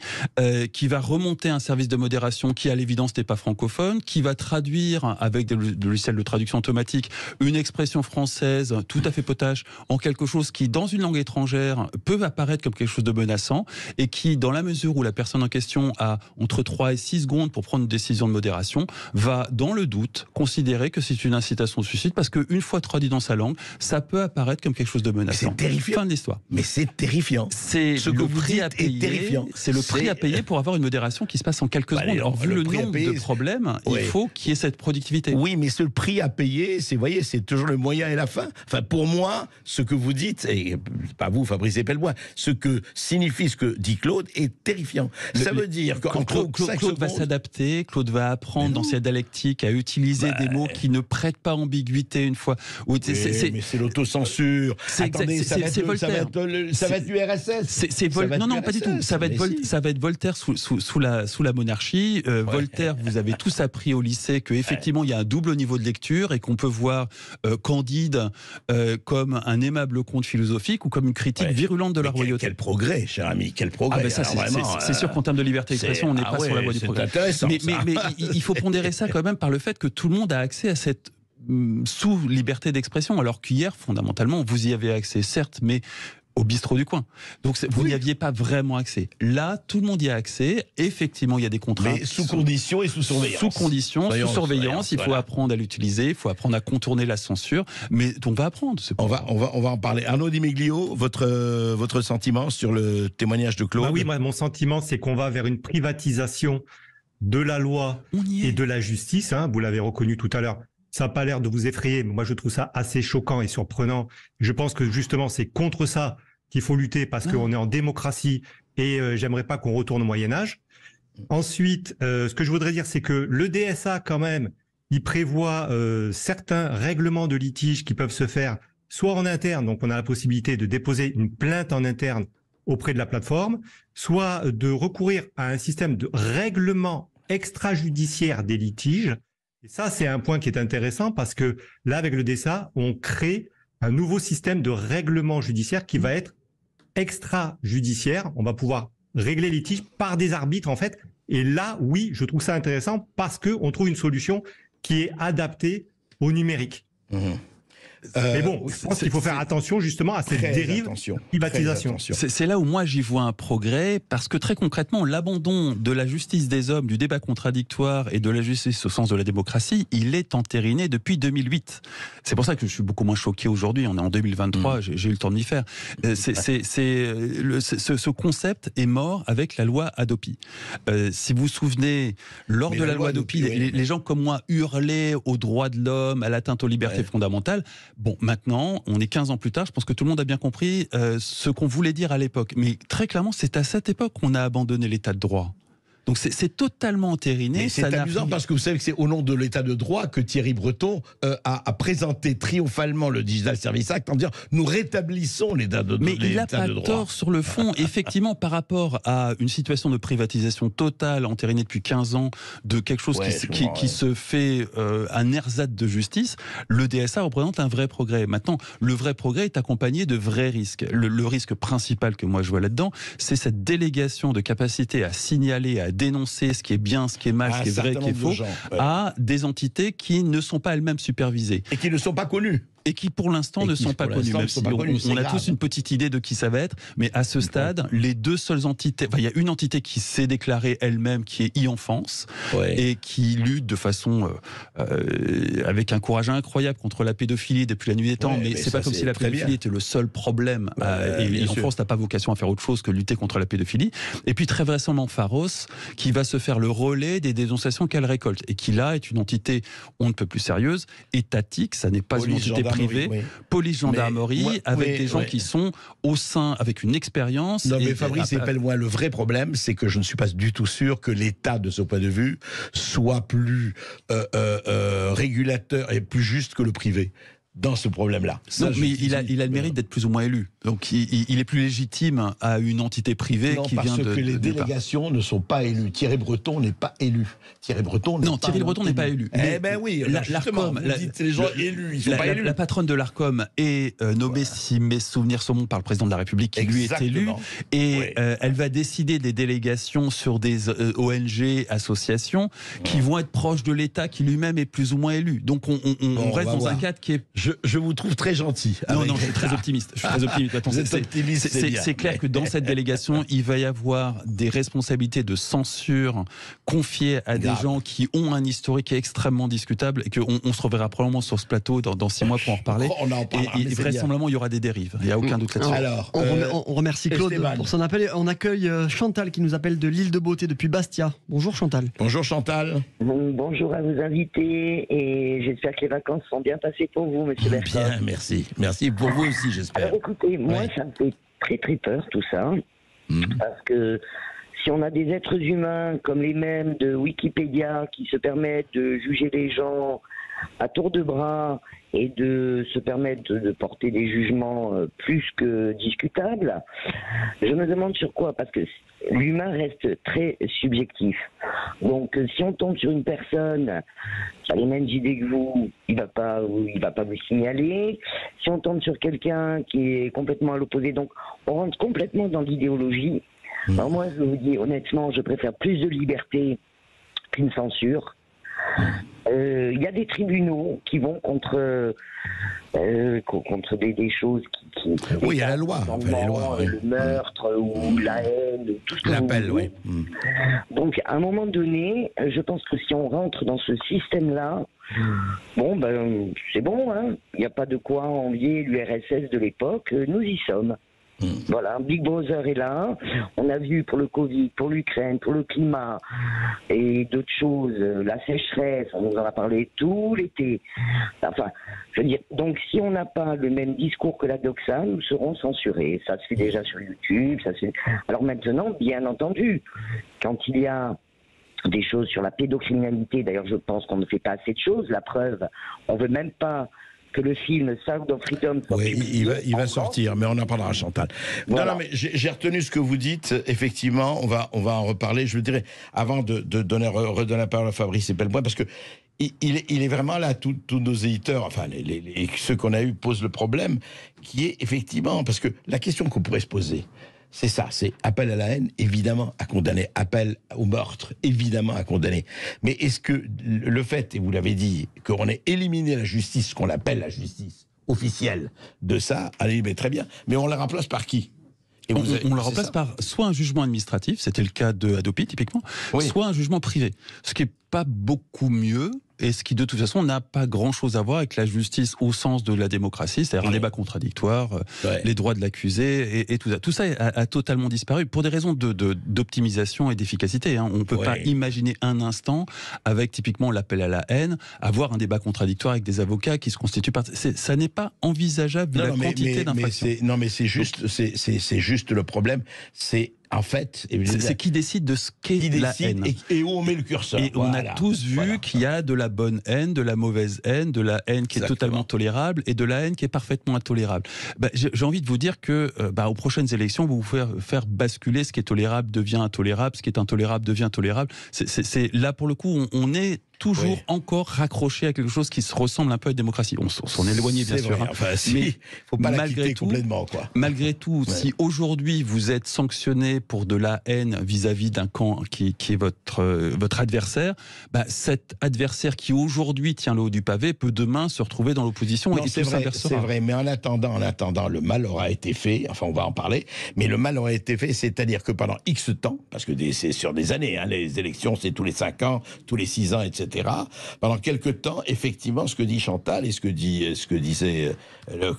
qui va remonter à un service de modération qui, à l'évidence, n'est pas francophone, qui va traduire avec des logiciels de traduction automatique une expression française tout à fait potache en quelque chose qui, dans une langue étrangère, peut apparaître comme quelque chose de menaçant et qui, dans la mesure où la personne en question a entre 3 et 6 secondes pour prendre une décision de modération, va, dans le doute, considérer que c'est une incitation au suicide parce qu'une fois traduit dans sa langue, ça peut apparaître comme quelque chose de menaçant. C'est terrifiant. Fin de l'histoire. Mais c'est terrifiant. C'est le prix à payer. Terrifiant. C'est le prix à payer pour avoir une modération qui se passe en quelques secondes. Alors, vu le nombre de problèmes, il faut qu'il y ait cette productivité. Oui, mais ce prix à payer, c'est toujours le moyen et la fin. Enfin, pour moi, ce que vous dites, et pas vous, Fabrice Epelbois, ce que signifie ce que dit Claude est terrifiant. Ça veut dire qu'en Claude va s'adapter, Claude va apprendre dans sa dialectique à utiliser des mots qui ne prêtent pas ambiguïté une fois. Mais c'est l'autocensure. Attendez, ça va être l'URSS. Non, pas du tout. Ça va être Voltaire sous la monarchie. Voltaire, vous avez tous appris au lycée qu'effectivement, il y a un double niveau de lecture et qu'on peut voir Candide comme un aimable conte philosophique ou comme une critique virulente de la royauté. Quel progrès, cher ami, quel progrès. C'est sûr qu'en termes de liberté d'expression, on n'est pas sur la voie du progrès. Mais il faut pondérer ça quand même par le fait que tout le monde a accès à cette sous-liberté d'expression, alors qu'hier, fondamentalement, vous y avez accès, certes, mais au bistrot du coin. Donc vous n'y aviez pas vraiment accès. Là, tout le monde y a accès. Effectivement, il y a des contraintes. Mais sous conditions et sous surveillance. Sous conditions, sous surveillance. Il faut apprendre à l'utiliser. Il faut apprendre à contourner la censure. Mais on va apprendre. On va en parler. Arnaud Di Meglio, votre sentiment sur le témoignage de Claude? Oui, mon sentiment, c'est qu'on va vers une privatisation de la loi et de la justice. Vous l'avez reconnu tout à l'heure. Ça n'a pas l'air de vous effrayer, mais moi je trouve ça assez choquant et surprenant. Je pense que justement c'est contre ça qu'il faut lutter parce qu'on est en démocratie et j'aimerais pas qu'on retourne au Moyen-Âge. Ensuite, ce que je voudrais dire, c'est que le DSA quand même, il prévoit certains règlements de litige qui peuvent se faire soit en interne, donc on a la possibilité de déposer une plainte en interne auprès de la plateforme, soit de recourir à un système de règlement extrajudiciaire des litiges. Et ça, c'est un point qui est intéressant parce que là, avec le DSA, on crée un nouveau système de règlement judiciaire qui va être extrajudiciaire. On va pouvoir régler les litiges par des arbitres, en fait. Et là, oui, je trouve ça intéressant parce qu'on trouve une solution qui est adaptée au numérique. Mais bon, je pense qu'il faut faire attention justement à cette dérive privatisation. C'est là où moi j'y vois un progrès, parce que très concrètement, l'abandon de la justice des hommes, du débat contradictoire et de la justice au sens de la démocratie, il est entériné depuis 2008. C'est pour ça que je suis beaucoup moins choqué aujourd'hui. On est en 2023, j'ai eu le temps de m'y faire. Ce concept est mort avec la loi Hadopi. Si vous vous souvenez, lors de la loi Hadopi, les gens comme moi hurlaient aux droits de l'homme, à l'atteinte aux libertés fondamentales. Bon, maintenant, on est 15 ans plus tard, je pense que tout le monde a bien compris ce qu'on voulait dire à l'époque. Mais très clairement, c'est à cette époque qu'on a abandonné l'état de droit. Donc c'est totalement entériné. Mais c'est amusant parce que vous savez que c'est au nom de l'état de droit que Thierry Breton a présenté triomphalement le Digital Services Act en disant nous rétablissons l'état de droit. Mais il n'a pas tort sur le fond. Effectivement, par rapport à une situation de privatisation totale entérinée depuis 15 ans de quelque chose qui se fait un ersatz de justice, le DSA représente un vrai progrès. Maintenant, le vrai progrès est accompagné de vrais risques. Le risque principal que moi je vois là-dedans, c'est cette délégation de capacité à signaler, à dénoncer ce qui est bien, ce qui est mal, ce qui est vrai, ce qui est faux, à des entités qui ne sont pas elles-mêmes supervisées. Et qui ne sont pas connues. Et qui pour l'instant ne sont pas connus, même si on a tous une petite idée de qui ça va être, mais à ce stade, les deux seules entités, il y a une entité qui s'est déclarée elle-même, qui est e-enfance, et qui lutte de façon avec un courage incroyable contre la pédophilie depuis la nuit des temps, mais c'est pas comme si la pédophilie était le seul problème, et l'e-enfance n'a pas vocation à faire autre chose que lutter contre la pédophilie. Et puis très vraisemblablement Pharos, qui va se faire le relais des dénonciations qu'elle récolte, et qui là est une entité on ne peut plus sérieuse, étatique, ça n'est pas une entité privée, police, gendarmerie, avec des gens qui sont au sein, avec une expérience. Non mais Fabrice Epelbois, le vrai problème, c'est que je ne suis pas du tout sûr que l'État, de ce point de vue, soit plus régulateur et plus juste que le privé. dans ce problème-là. Non, mais il a le mérite d'être plus ou moins élu. Donc il est plus légitime à une entité privée qui vient de... parce que les délégations ne sont pas élues. Thierry Breton n'est pas élu. Thierry Breton n'est pas élu. Eh ben oui, l'Arcom, les gens élus, ils sont pas élus. La patronne de l'Arcom est nommée, si mes souvenirs sont bons, par le président de la République, qui lui est élu. Et elle va décider des délégations sur des ONG, associations, qui vont être proches de l'État, qui lui-même est plus ou moins élu. Donc on reste dans un cadre qui est... Je vous trouve très gentil. Non, je suis très optimiste. C'est clair que dans cette délégation, il va y avoir des responsabilités de censure confiées à des gens qui ont un historique extrêmement discutable et qu'on se reverra probablement sur ce plateau dans 6 mois pour en reparler. Et vraisemblablement, il y aura des dérives. Il n'y a aucun doute là-dessus. Alors, on remercie Claude pour son appel. On accueille Chantal qui nous appelle de l'île de Beauté depuis Bastia. Bonjour Chantal. Bonjour Chantal. Bonjour à vos invités et j'espère que les vacances sont bien passées pour vous, monsieur Bertrand. Bien, merci. Merci pour vous aussi, j'espère. Alors écoutez, moi ça me fait très très peur tout ça, parce que si on a des êtres humains comme les mêmes de Wikipédia qui se permettent de juger les gens à tour de bras et de se permettre de porter des jugements plus que discutables, je me demande sur quoi, parce que l'humain reste très subjectif. Donc si on tombe sur une personne qui a les mêmes idées que vous, il va pas vous signaler. Si on tombe sur quelqu'un qui est complètement à l'opposé, donc on rentre complètement dans l'idéologie. Alors moi, je vous dis honnêtement, je préfère plus de liberté qu'une censure. Il y a des tribunaux qui vont contre des choses qui oui, il y a la loi. Le meurtre ou la haine, tout ce que l'appel, oui. Donc, à un moment donné, je pense que si on rentre dans ce système-là, c'est bon, hein. Il n'y a pas de quoi envier l'URSS de l'époque. Nous y sommes. Voilà, Big Brother est là. On a vu pour le Covid, pour l'Ukraine, pour le climat et d'autres choses, la sécheresse, on nous en a parlé tout l'été. Enfin, je veux dire, donc si on n'a pas le même discours que la Doxa, nous serons censurés. Ça se fait déjà sur YouTube. Alors maintenant, bien entendu, quand il y a des choses sur la pédocriminalité, d'ailleurs je pense qu'on ne fait pas assez de choses, la preuve, on ne veut même pas que le film Sound of Freedom... Oui, il va sortir, mais on en parlera, Chantal. Voilà. Non, mais j'ai retenu ce que vous dites. Effectivement, on va en reparler. Je dirais, avant de redonner la parole à Fabrice Epelboin, parce que il est vraiment là, tous nos éditeurs, enfin, ceux qu'on a eu posent le problème, qui est effectivement, parce que la question qu'on pourrait se poser, c'est ça, c'est appel à la haine, évidemment à condamner, appel au meurtre, évidemment à condamner. Mais est-ce que le fait, et vous l'avez dit, qu'on ait éliminé la justice, ce qu'on appelle la justice officielle de ça, allez, mais très bien, mais on la remplace par qui ? On le remplace par soit un jugement administratif, c'était le cas de Hadopi typiquement, soit un jugement privé, ce qui n'est pas beaucoup mieux et ce qui de toute façon n'a pas grand-chose à voir avec la justice au sens de la démocratie, c'est-à-dire un débat contradictoire, les droits de l'accusé et tout ça. Tout ça a totalement disparu pour des raisons d'optimisation et d'efficacité. Hein. On ne peut pas imaginer un instant, avec typiquement l'appel à la haine, avoir un débat contradictoire avec des avocats qui se constituent par... Ça n'est pas envisageable de la quantité d'infractions. Non, mais c'est juste le problème, c'est... En fait, c'est qui décide de ce qu'est la haine et où on met le curseur. Et on a tous vu qu'il y a de la bonne haine, de la mauvaise haine, de la haine qui est totalement tolérable et de la haine qui est parfaitement intolérable. J'ai envie de vous dire que aux prochaines élections, vous pouvez faire basculer ce qui est tolérable devient intolérable, ce qui est intolérable devient tolérable. C'est là pour le coup, on est toujours encore raccroché à quelque chose qui se ressemble un peu à la démocratie. On s'en est éloigné, bien sûr. Enfin, mais faut pas la quitter complètement, quoi. Malgré tout, si aujourd'hui vous êtes sanctionné pour de la haine vis-à-vis d'un camp qui est votre adversaire, cet adversaire qui aujourd'hui tient le haut du pavé peut demain se retrouver dans l'opposition et tout s'inversera. C'est vrai, mais en attendant, le mal aura été fait, enfin on va en parler, mais le mal aura été fait, c'est-à-dire que pendant X temps, parce que c'est sur des années, hein, les élections c'est tous les 5 ans, tous les 6 ans, etc. Pendant quelques temps, effectivement, ce que dit Chantal et ce que disait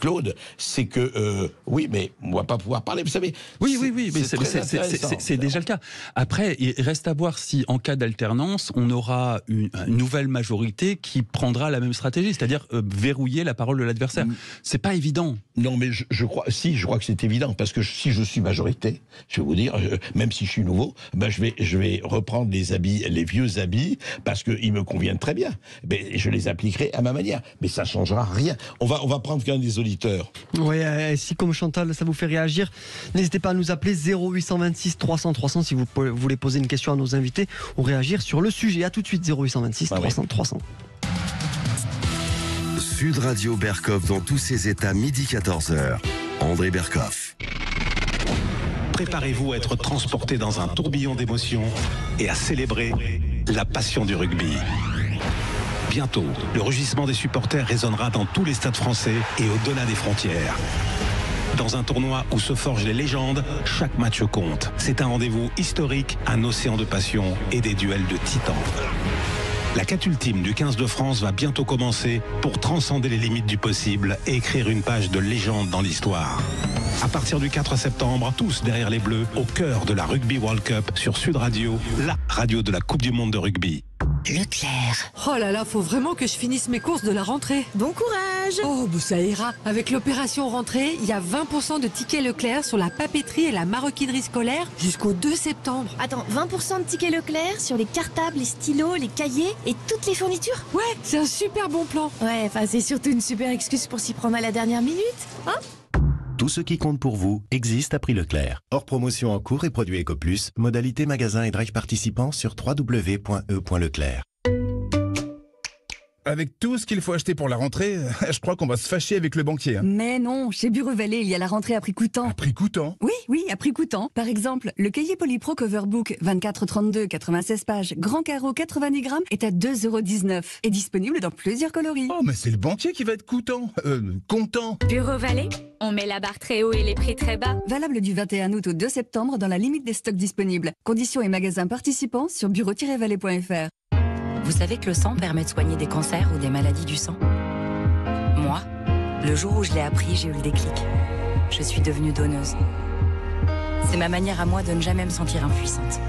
Claude, c'est que oui, mais on va pas pouvoir parler. Vous savez. Oui, mais c'est déjà le cas. Après, il reste à voir si, en cas d'alternance, on aura une nouvelle majorité qui prendra la même stratégie, c'est-à-dire verrouiller la parole de l'adversaire. C'est pas évident. Non, mais je crois que c'est évident, parce que si je suis majorité, je vais vous dire, même si je suis nouveau, je vais reprendre les vieux habits, parce que il me me conviennent très bien. Mais je les appliquerai à ma manière. Mais ça ne changera rien. On va prendre qu'un des auditeurs. Oui, si comme Chantal, ça vous fait réagir, n'hésitez pas à nous appeler 0826 300 300 si vous voulez poser une question à nos invités ou réagir sur le sujet. À tout de suite, 0826 300 300. Sud Radio Berkov dans tous ses états, midi 14h. André Berkov. Préparez-vous à être transporté dans un tourbillon d'émotions et à célébrer la passion du rugby. Bientôt, le rugissement des supporters résonnera dans tous les stades français et au-delà des frontières. Dans un tournoi où se forgent les légendes, chaque match compte. C'est un rendez-vous historique, un océan de passion et des duels de titans. La quête ultime du 15 de France va bientôt commencer pour transcender les limites du possible et écrire une page de légende dans l'histoire. À partir du 4 septembre, tous derrière les Bleus, au cœur de la Rugby World Cup sur Sud Radio, la radio de la Coupe du Monde de rugby. Leclerc. Oh là là, faut vraiment que je finisse mes courses de la rentrée. Bon courage. Oh, bah ça ira. Avec l'opération rentrée, il y a 20% de tickets Leclerc sur la papeterie et la maroquinerie scolaire jusqu'au 2 septembre. Attends, 20% de tickets Leclerc sur les cartables, les stylos, les cahiers et toutes les fournitures? Ouais, c'est un super bon plan. Ouais, enfin c'est surtout une super excuse pour s'y prendre à la dernière minute, hein? Tout ce qui compte pour vous existe à prix Leclerc. Hors promotion en cours et produits EcoPlus, modalité magasin et drive participants sur www.e.leclerc. Avec tout ce qu'il faut acheter pour la rentrée, je crois qu'on va se fâcher avec le banquier. Hein. Mais non, chez Bureau Vallée, il y a la rentrée à prix coûtant. À prix coûtant? Oui, à prix coûtant. Par exemple, le cahier Polypro Coverbook 24-32, 96 pages, grand carreau 90 grammes est à 2,19 € et disponible dans plusieurs coloris. Oh, mais c'est le banquier qui va être content. Bureau Vallée, on met la barre très haut et les prix très bas. Valable du 21 août au 2 septembre dans la limite des stocks disponibles. Conditions et magasins participants sur bureau-vallée.fr. Vous savez que le sang permet de soigner des cancers ou des maladies du sang? Moi, le jour où je l'ai appris, j'ai eu le déclic. Je suis devenue donneuse. C'est ma manière à moi de ne jamais me sentir impuissante.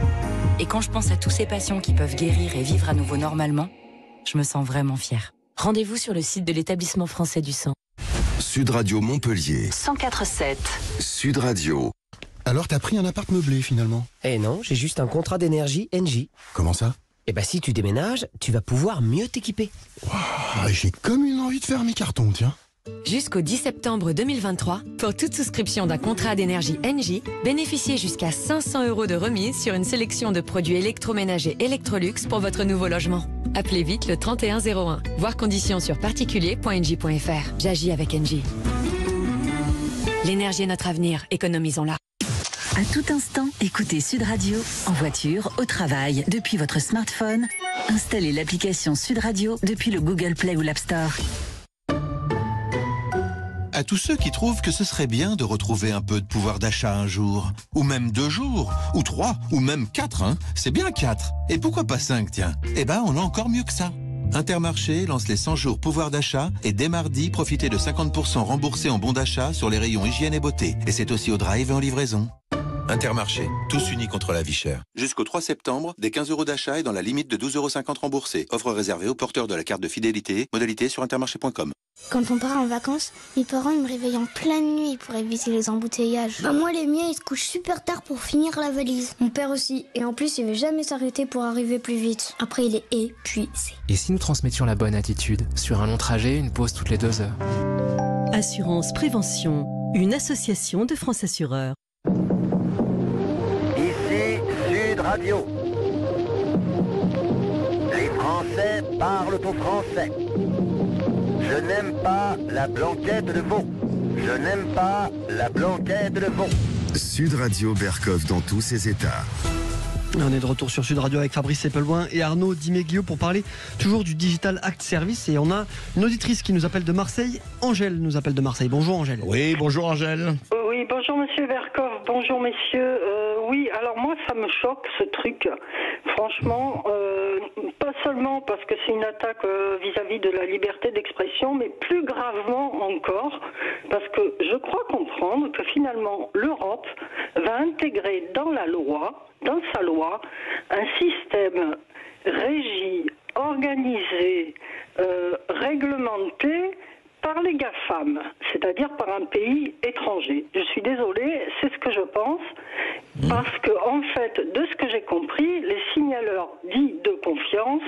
Et quand je pense à tous ces patients qui peuvent guérir et vivre à nouveau normalement, je me sens vraiment fière. Rendez-vous sur le site de l'Établissement français du sang. Sud Radio Montpellier. 104.7. Sud Radio. Alors t'as pris un appart meublé finalement? Eh non, j'ai juste un contrat d'énergie Engie. Comment ça? Eh ben si tu déménages, tu vas pouvoir mieux t'équiper. Wow, j'ai comme une envie de faire mes cartons, tiens. Jusqu'au 10 septembre 2023, pour toute souscription d'un contrat d'énergie Engie, bénéficiez jusqu'à 500 € de remise sur une sélection de produits électroménagers Electrolux pour votre nouveau logement. Appelez vite le 3101. Voir conditions sur particulier.engie.fr. J'agis avec Engie. L'énergie est notre avenir, économisons-la. À tout instant, écoutez Sud Radio, en voiture, au travail, depuis votre smartphone. Installez l'application Sud Radio depuis le Google Play ou l'App Store. À tous ceux qui trouvent que ce serait bien de retrouver un peu de pouvoir d'achat un jour, ou même 2 jours, ou 3, ou même 4, hein, c'est bien 4. Et pourquoi pas 5, tiens? Eh ben, on a encore mieux que ça. Intermarché lance les 100 jours pouvoir d'achat et dès mardi, profitez de 50% remboursés en bons d'achat sur les rayons hygiène et beauté. Et c'est aussi au drive et en livraison. Intermarché, tous unis contre la vie chère. Jusqu'au 3 septembre, des 15 € d'achat et dans la limite de 12,50 € remboursés. Offre réservée aux porteurs de la carte de fidélité. Modalité sur intermarché.com. Quand on part en vacances, mes parents me réveillent en pleine nuit pour éviter les embouteillages. Moi, les miens, ils se couchent super tard pour finir la valise. Mon père aussi. Et en plus, il veut jamais s'arrêter pour arriver plus vite. Après, il est épuisé. Et si nous transmettions la bonne attitude? Sur un long trajet, une pause toutes les 2 heures. Assurance Prévention, une association de France Assureurs. Sud Radio. Les Français parlent au français. Je n'aime pas la blanquette de veau. Je n'aime pas la blanquette de veau. Sud Radio Berkov dans tous ses états. On est de retour sur Sud Radio avec Fabrice Seppelboin et Arnaud Dimeglio pour parler toujours du Digital Act Service. Et on a une auditrice qui nous appelle de Marseille. Angèle nous appelle de Marseille. Bonjour Angèle. Oui, bonjour Angèle. Oui, bonjour Monsieur Berkov. Bonjour messieurs. Oui, alors moi ça me choque ce truc. Franchement, pas seulement parce que c'est une attaque vis-à-vis de la liberté d'expression, mais plus gravement encore parce que je crois comprendre que finalement l'Europe va intégrer dans la loi, dans sa loi, un système régi, organisé, réglementé par les GAFAM, c'est-à-dire par un pays étranger. Je suis désolée, c'est ce que je pense, parce que en fait, de ce que j'ai compris, les signaleurs dits de confiance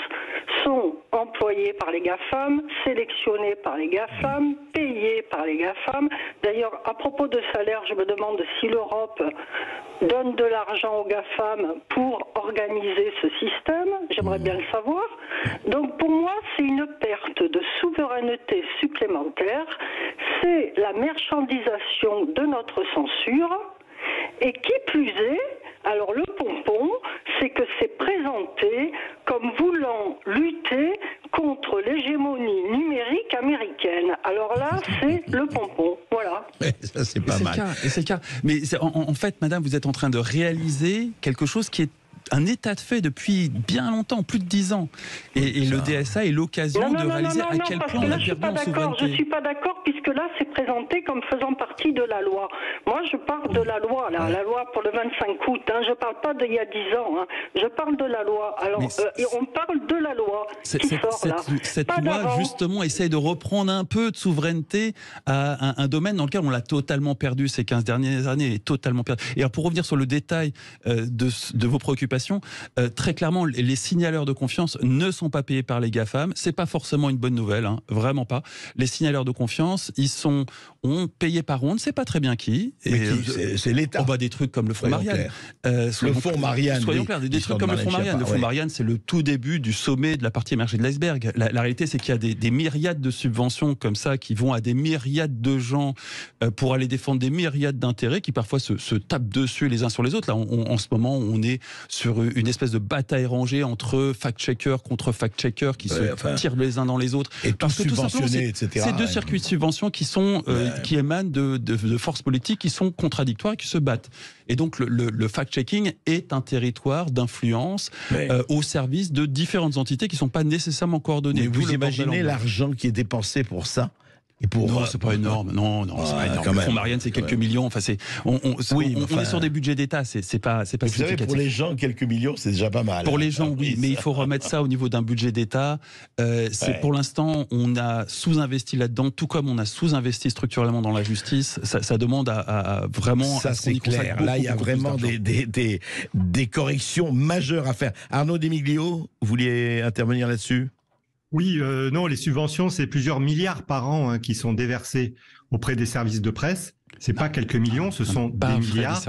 sont employés par les GAFAM, sélectionnés par les GAFAM, payés par les GAFAM. D'ailleurs, à propos de salaire, je me demande si l'Europe donne de l'argent aux GAFAM pour organiser ce système. J'aimerais bien le savoir. Donc pour moi, c'est une perte de souveraineté supplémentaire. C'est la marchandisation de notre censure. Et qui plus est, alors le pompon, c'est que c'est présenté comme voulant lutter contre l'hégémonie numérique américaine. Alors là, c'est le pompon. Voilà. Ça, c'est pas mal. C'est le cas. Mais en fait, madame, vous êtes en train de réaliser quelque chose qui est un état de fait depuis bien longtemps, plus de 10 ans. Et le DSA est l'occasion de réaliser à quel point on a perdu en souveraineté. Je ne suis pas d'accord, puisque là, c'est présenté comme faisant partie de la loi. Moi, je parle de la loi, là, la loi pour le 25 août. Je ne parle pas d'il y a 10 ans. Je parle de la loi. Alors, et on parle de la loi qui sort là. Cette loi, justement, essaye de reprendre un peu de souveraineté à un domaine dans lequel on l'a totalement perdu ces 15 dernières années, totalement perdu. Et alors, pour revenir sur le détail de vos préoccupations, très clairement, les signaleurs de confiance ne sont pas payés par les GAFAM. C'est pas forcément une bonne nouvelle, vraiment pas. Les signaleurs de confiance, ils sont payés par on ne sait pas très bien qui. C'est l'État. On voit des trucs comme le fonds Marianne. Le fonds Marianne. Soyons clairs, des trucs comme le fonds Marianne. Le fonds Marianne, c'est le tout début du sommet de la partie émergée de l'iceberg. La réalité, c'est qu'il y a des myriades de subventions comme ça qui vont à des myriades de gens pour aller défendre des myriades d'intérêts qui parfois se tapent dessus les uns sur les autres. Là, en ce moment, on est sur une espèce de bataille rangée entre fact-checkers contre fact-checkers qui se tirent les uns dans les autres. Et tous subventionnés, etc. C'est deux circuits de subvention qui émanent de forces politiques qui sont contradictoires et qui se battent. Et donc le fact-checking est un territoire d'influence au service de différentes entités qui ne sont pas nécessairement coordonnées. Mais vous imaginez l'argent qui est dépensé pour ça? Non, c'est pas énorme. Non, c'est pas énorme. Le fonds Marianne, c'est quelques millions. Enfin, on est sur des budgets d'État. C'est pas vous savez, pour les gens, quelques millions, c'est déjà pas mal. Pour les gens, oui, mais il faut remettre ça au niveau d'un budget d'État. Pour l'instant, on a sous-investi là-dedans, tout comme on a sous-investi structurellement dans la justice. Ça demande à vraiment. Ça, c'est clair. Là, il y a vraiment des corrections majeures à faire. Arnaud Demiglio, vous vouliez intervenir là-dessus? Oui, non, les subventions, c'est plusieurs milliards par an qui sont déversés auprès des services de presse. C'est pas quelques millions, ce sont des milliards.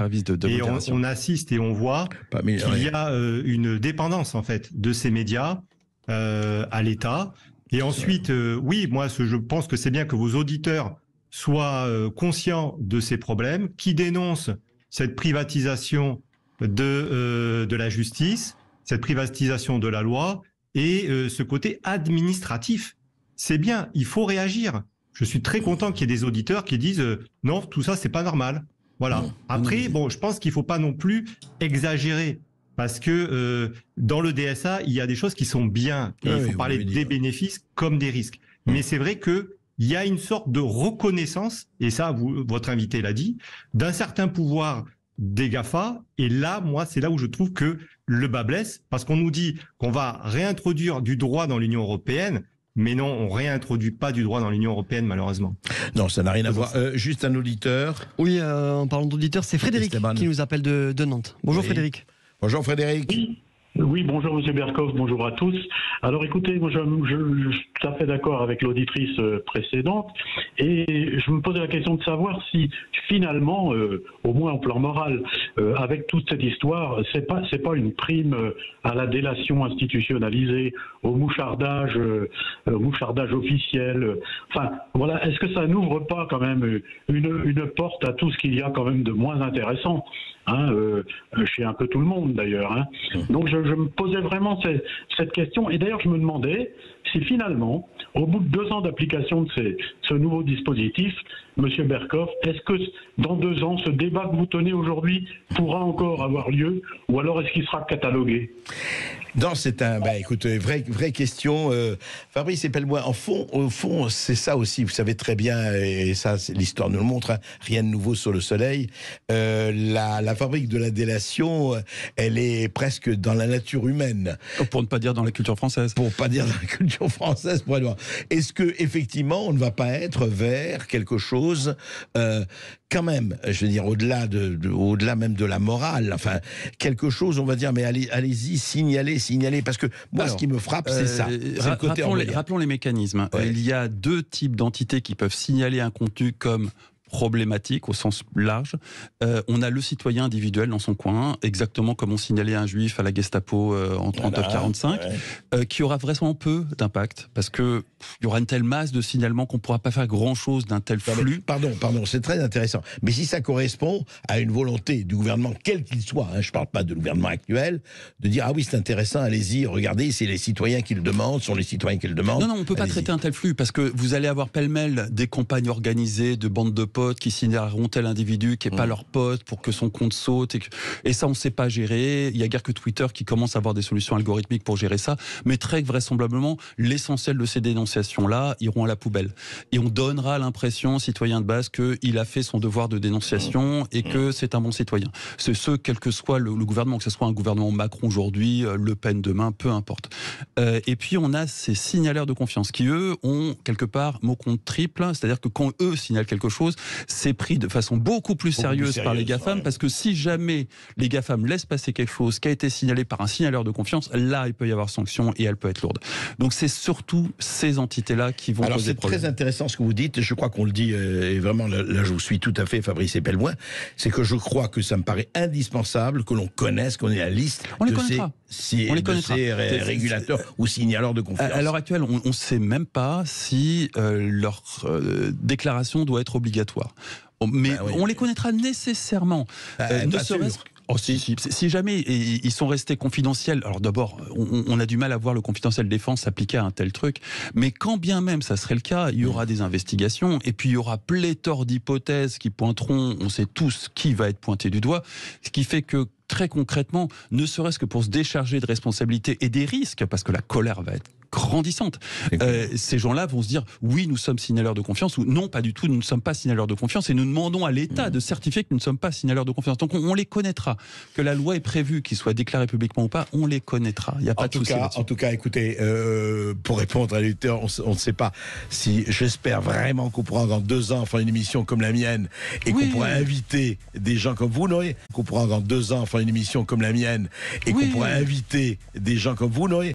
Et on assiste et on voit qu'il y a une dépendance en fait de ces médias à l'État. Et ensuite, oui, moi, je pense que c'est bien que vos auditeurs soient conscients de ces problèmes, qui dénoncent cette privatisation de la justice, cette privatisation de la loi. Et ce côté administratif, c'est bien, il faut réagir. Je suis très content qu'il y ait des auditeurs qui disent non, tout ça, c'est pas normal. Voilà. Après, bon, je pense qu'il faut pas non plus exagérer parce que dans le DSA, il y a des choses qui sont bien. Et il faut parler des bénéfices comme des risques. Mais c'est vrai que il y a une sorte de reconnaissance, et ça, votre invité l'a dit, d'un certain pouvoir des GAFA. Et là, moi, c'est là où je trouve que le bas blesse, parce qu'on nous dit qu'on va réintroduire du droit dans l'Union européenne, mais non, on réintroduit pas du droit dans l'Union européenne, malheureusement. Non, ça n'a rien à voir. Juste un auditeur. Oui, en parlant d'auditeur, c'est Frédéric qui nous appelle de Nantes. Bonjour Frédéric. Bonjour Frédéric. Oui, bonjour Monsieur Berkoff, bonjour à tous. Alors écoutez, moi je suis tout à fait d'accord avec l'auditrice précédente et je me posais la question de savoir si finalement, au moins en plan moral, avec toute cette histoire, c'est pas une prime à la délation institutionnalisée, au mouchardage officiel. Enfin voilà, est-ce que ça n'ouvre pas quand même une porte à tout ce qu'il y a quand même de moins intéressant? Chez un peu tout le monde d'ailleurs. Donc je me posais vraiment cette question et d'ailleurs je me demandais si finalement, au bout de 2 ans d'application de ce nouveau dispositif, Monsieur Berkoff, est-ce que dans 2 ans, ce débat que vous tenez aujourd'hui pourra encore avoir lieu, ou alors est-ce qu'il sera catalogué ? Non, c'est écoute, vraie question. Fabrice Epelboin, au fond, c'est ça aussi. Vous savez très bien, et ça, l'histoire nous le montre. Hein, rien de nouveau sur le soleil. La fabrique de la délation, elle est presque dans la nature humaine. Pour ne pas dire dans la culture française. Pour pas dire dans la culture française. Est-ce que effectivement, on ne va pas être vers quelque chose quand même, je veux dire, au-delà même de la morale, enfin, quelque chose, on va dire, mais allez-y, signalez, parce que moi, ce qui me frappe, c'est ça. Rappelons les mécanismes. Ouais. Il y a 2 types d'entités qui peuvent signaler un contenu comme problématique au sens large. On a le citoyen individuel dans son coin, exactement comme on signalait un juif à la Gestapo en 39-45, qui aura vraisemblablement peu d'impact, parce qu'il y aura une telle masse de signalements qu'on ne pourra pas faire grand-chose d'un tel flux. Pardon, c'est très intéressant. Mais si ça correspond à une volonté du gouvernement, quel qu'il soit, hein, je ne parle pas de gouvernement actuel, de dire « Ah oui, c'est intéressant, allez-y, regardez, c'est les citoyens qui le demandent, sont les citoyens qui le demandent. » Non, on ne peut pas traiter un tel flux, parce que vous allez avoir pêle-mêle des campagnes organisées de bandes de potes qui signaleront tel individu qui n'est pas leur pote pour que son compte saute. Et ça, on ne sait pas gérer. Il n'y a guère que Twitter qui commence à avoir des solutions algorithmiques pour gérer ça. Mais très vraisemblablement, l'essentiel de ces dénonciations-là iront à la poubelle. Et on donnera l'impression, citoyen de base, qu'il a fait son devoir de dénonciation et que c'est un bon citoyen. C'est ce, quel que soit le gouvernement, que ce soit un gouvernement Macron aujourd'hui, Le Pen demain, peu importe. Et puis, on a ces signaleurs de confiance qui, eux, ont quelque part mot compte triple. C'est-à-dire que quand eux signalent quelque chose, c'est pris de façon beaucoup plus sérieuse par les GAFAM, parce que si jamais les GAFAM laissent passer quelque chose qui a été signalé par un signaleur de confiance, là, il peut y avoir sanction et elle peut être lourde. Donc, c'est surtout ces entités-là qui vont poser problème. C'est très intéressant ce que vous dites, je crois qu'on le dit, et vraiment, là, je vous suis tout à fait, Fabrice Epelboin, c'est que je crois que ça me paraît indispensable que l'on connaisse, qu'on ait la liste de ces régulateurs ou signaleurs de confiance. À l'heure actuelle, on ne sait même pas si leur déclaration doit être obligatoire. Mais on les connaîtra nécessairement. Ne serait-ce si jamais ils sont restés confidentiels, alors d'abord, on a du mal à voir le confidentiel défense s'appliquer à un tel truc, mais quand bien même ça serait le cas, il y aura des investigations, et puis il y aura pléthore d'hypothèses qui pointeront, on sait tous qui va être pointé du doigt, ce qui fait que très concrètement, ne serait-ce que pour se décharger de responsabilités et des risques, parce que la colère va être grandissante, ces gens-là vont se dire oui, nous sommes signaleurs de confiance, ou non, pas du tout, nous ne sommes pas signaleurs de confiance, et nous demandons à l'État de certifier que nous ne sommes pas signaleurs de confiance. Donc on les connaîtra. Que la loi est prévue, qu'ils soient déclarés publiquement ou pas, on les connaîtra. Il n'y a pas de souci là-dessus. En tout cas, écoutez, pour répondre à l'éditeur, on ne sait pas si, j'espère vraiment qu'on pourra dans 2 ans faire une émission comme la mienne, et qu'on pourra inviter des gens comme vous, Noé, qu'on pourra dans 2 ans faire une émission comme la mienne, et qu'on pourra inviter des gens comme vous, Noé.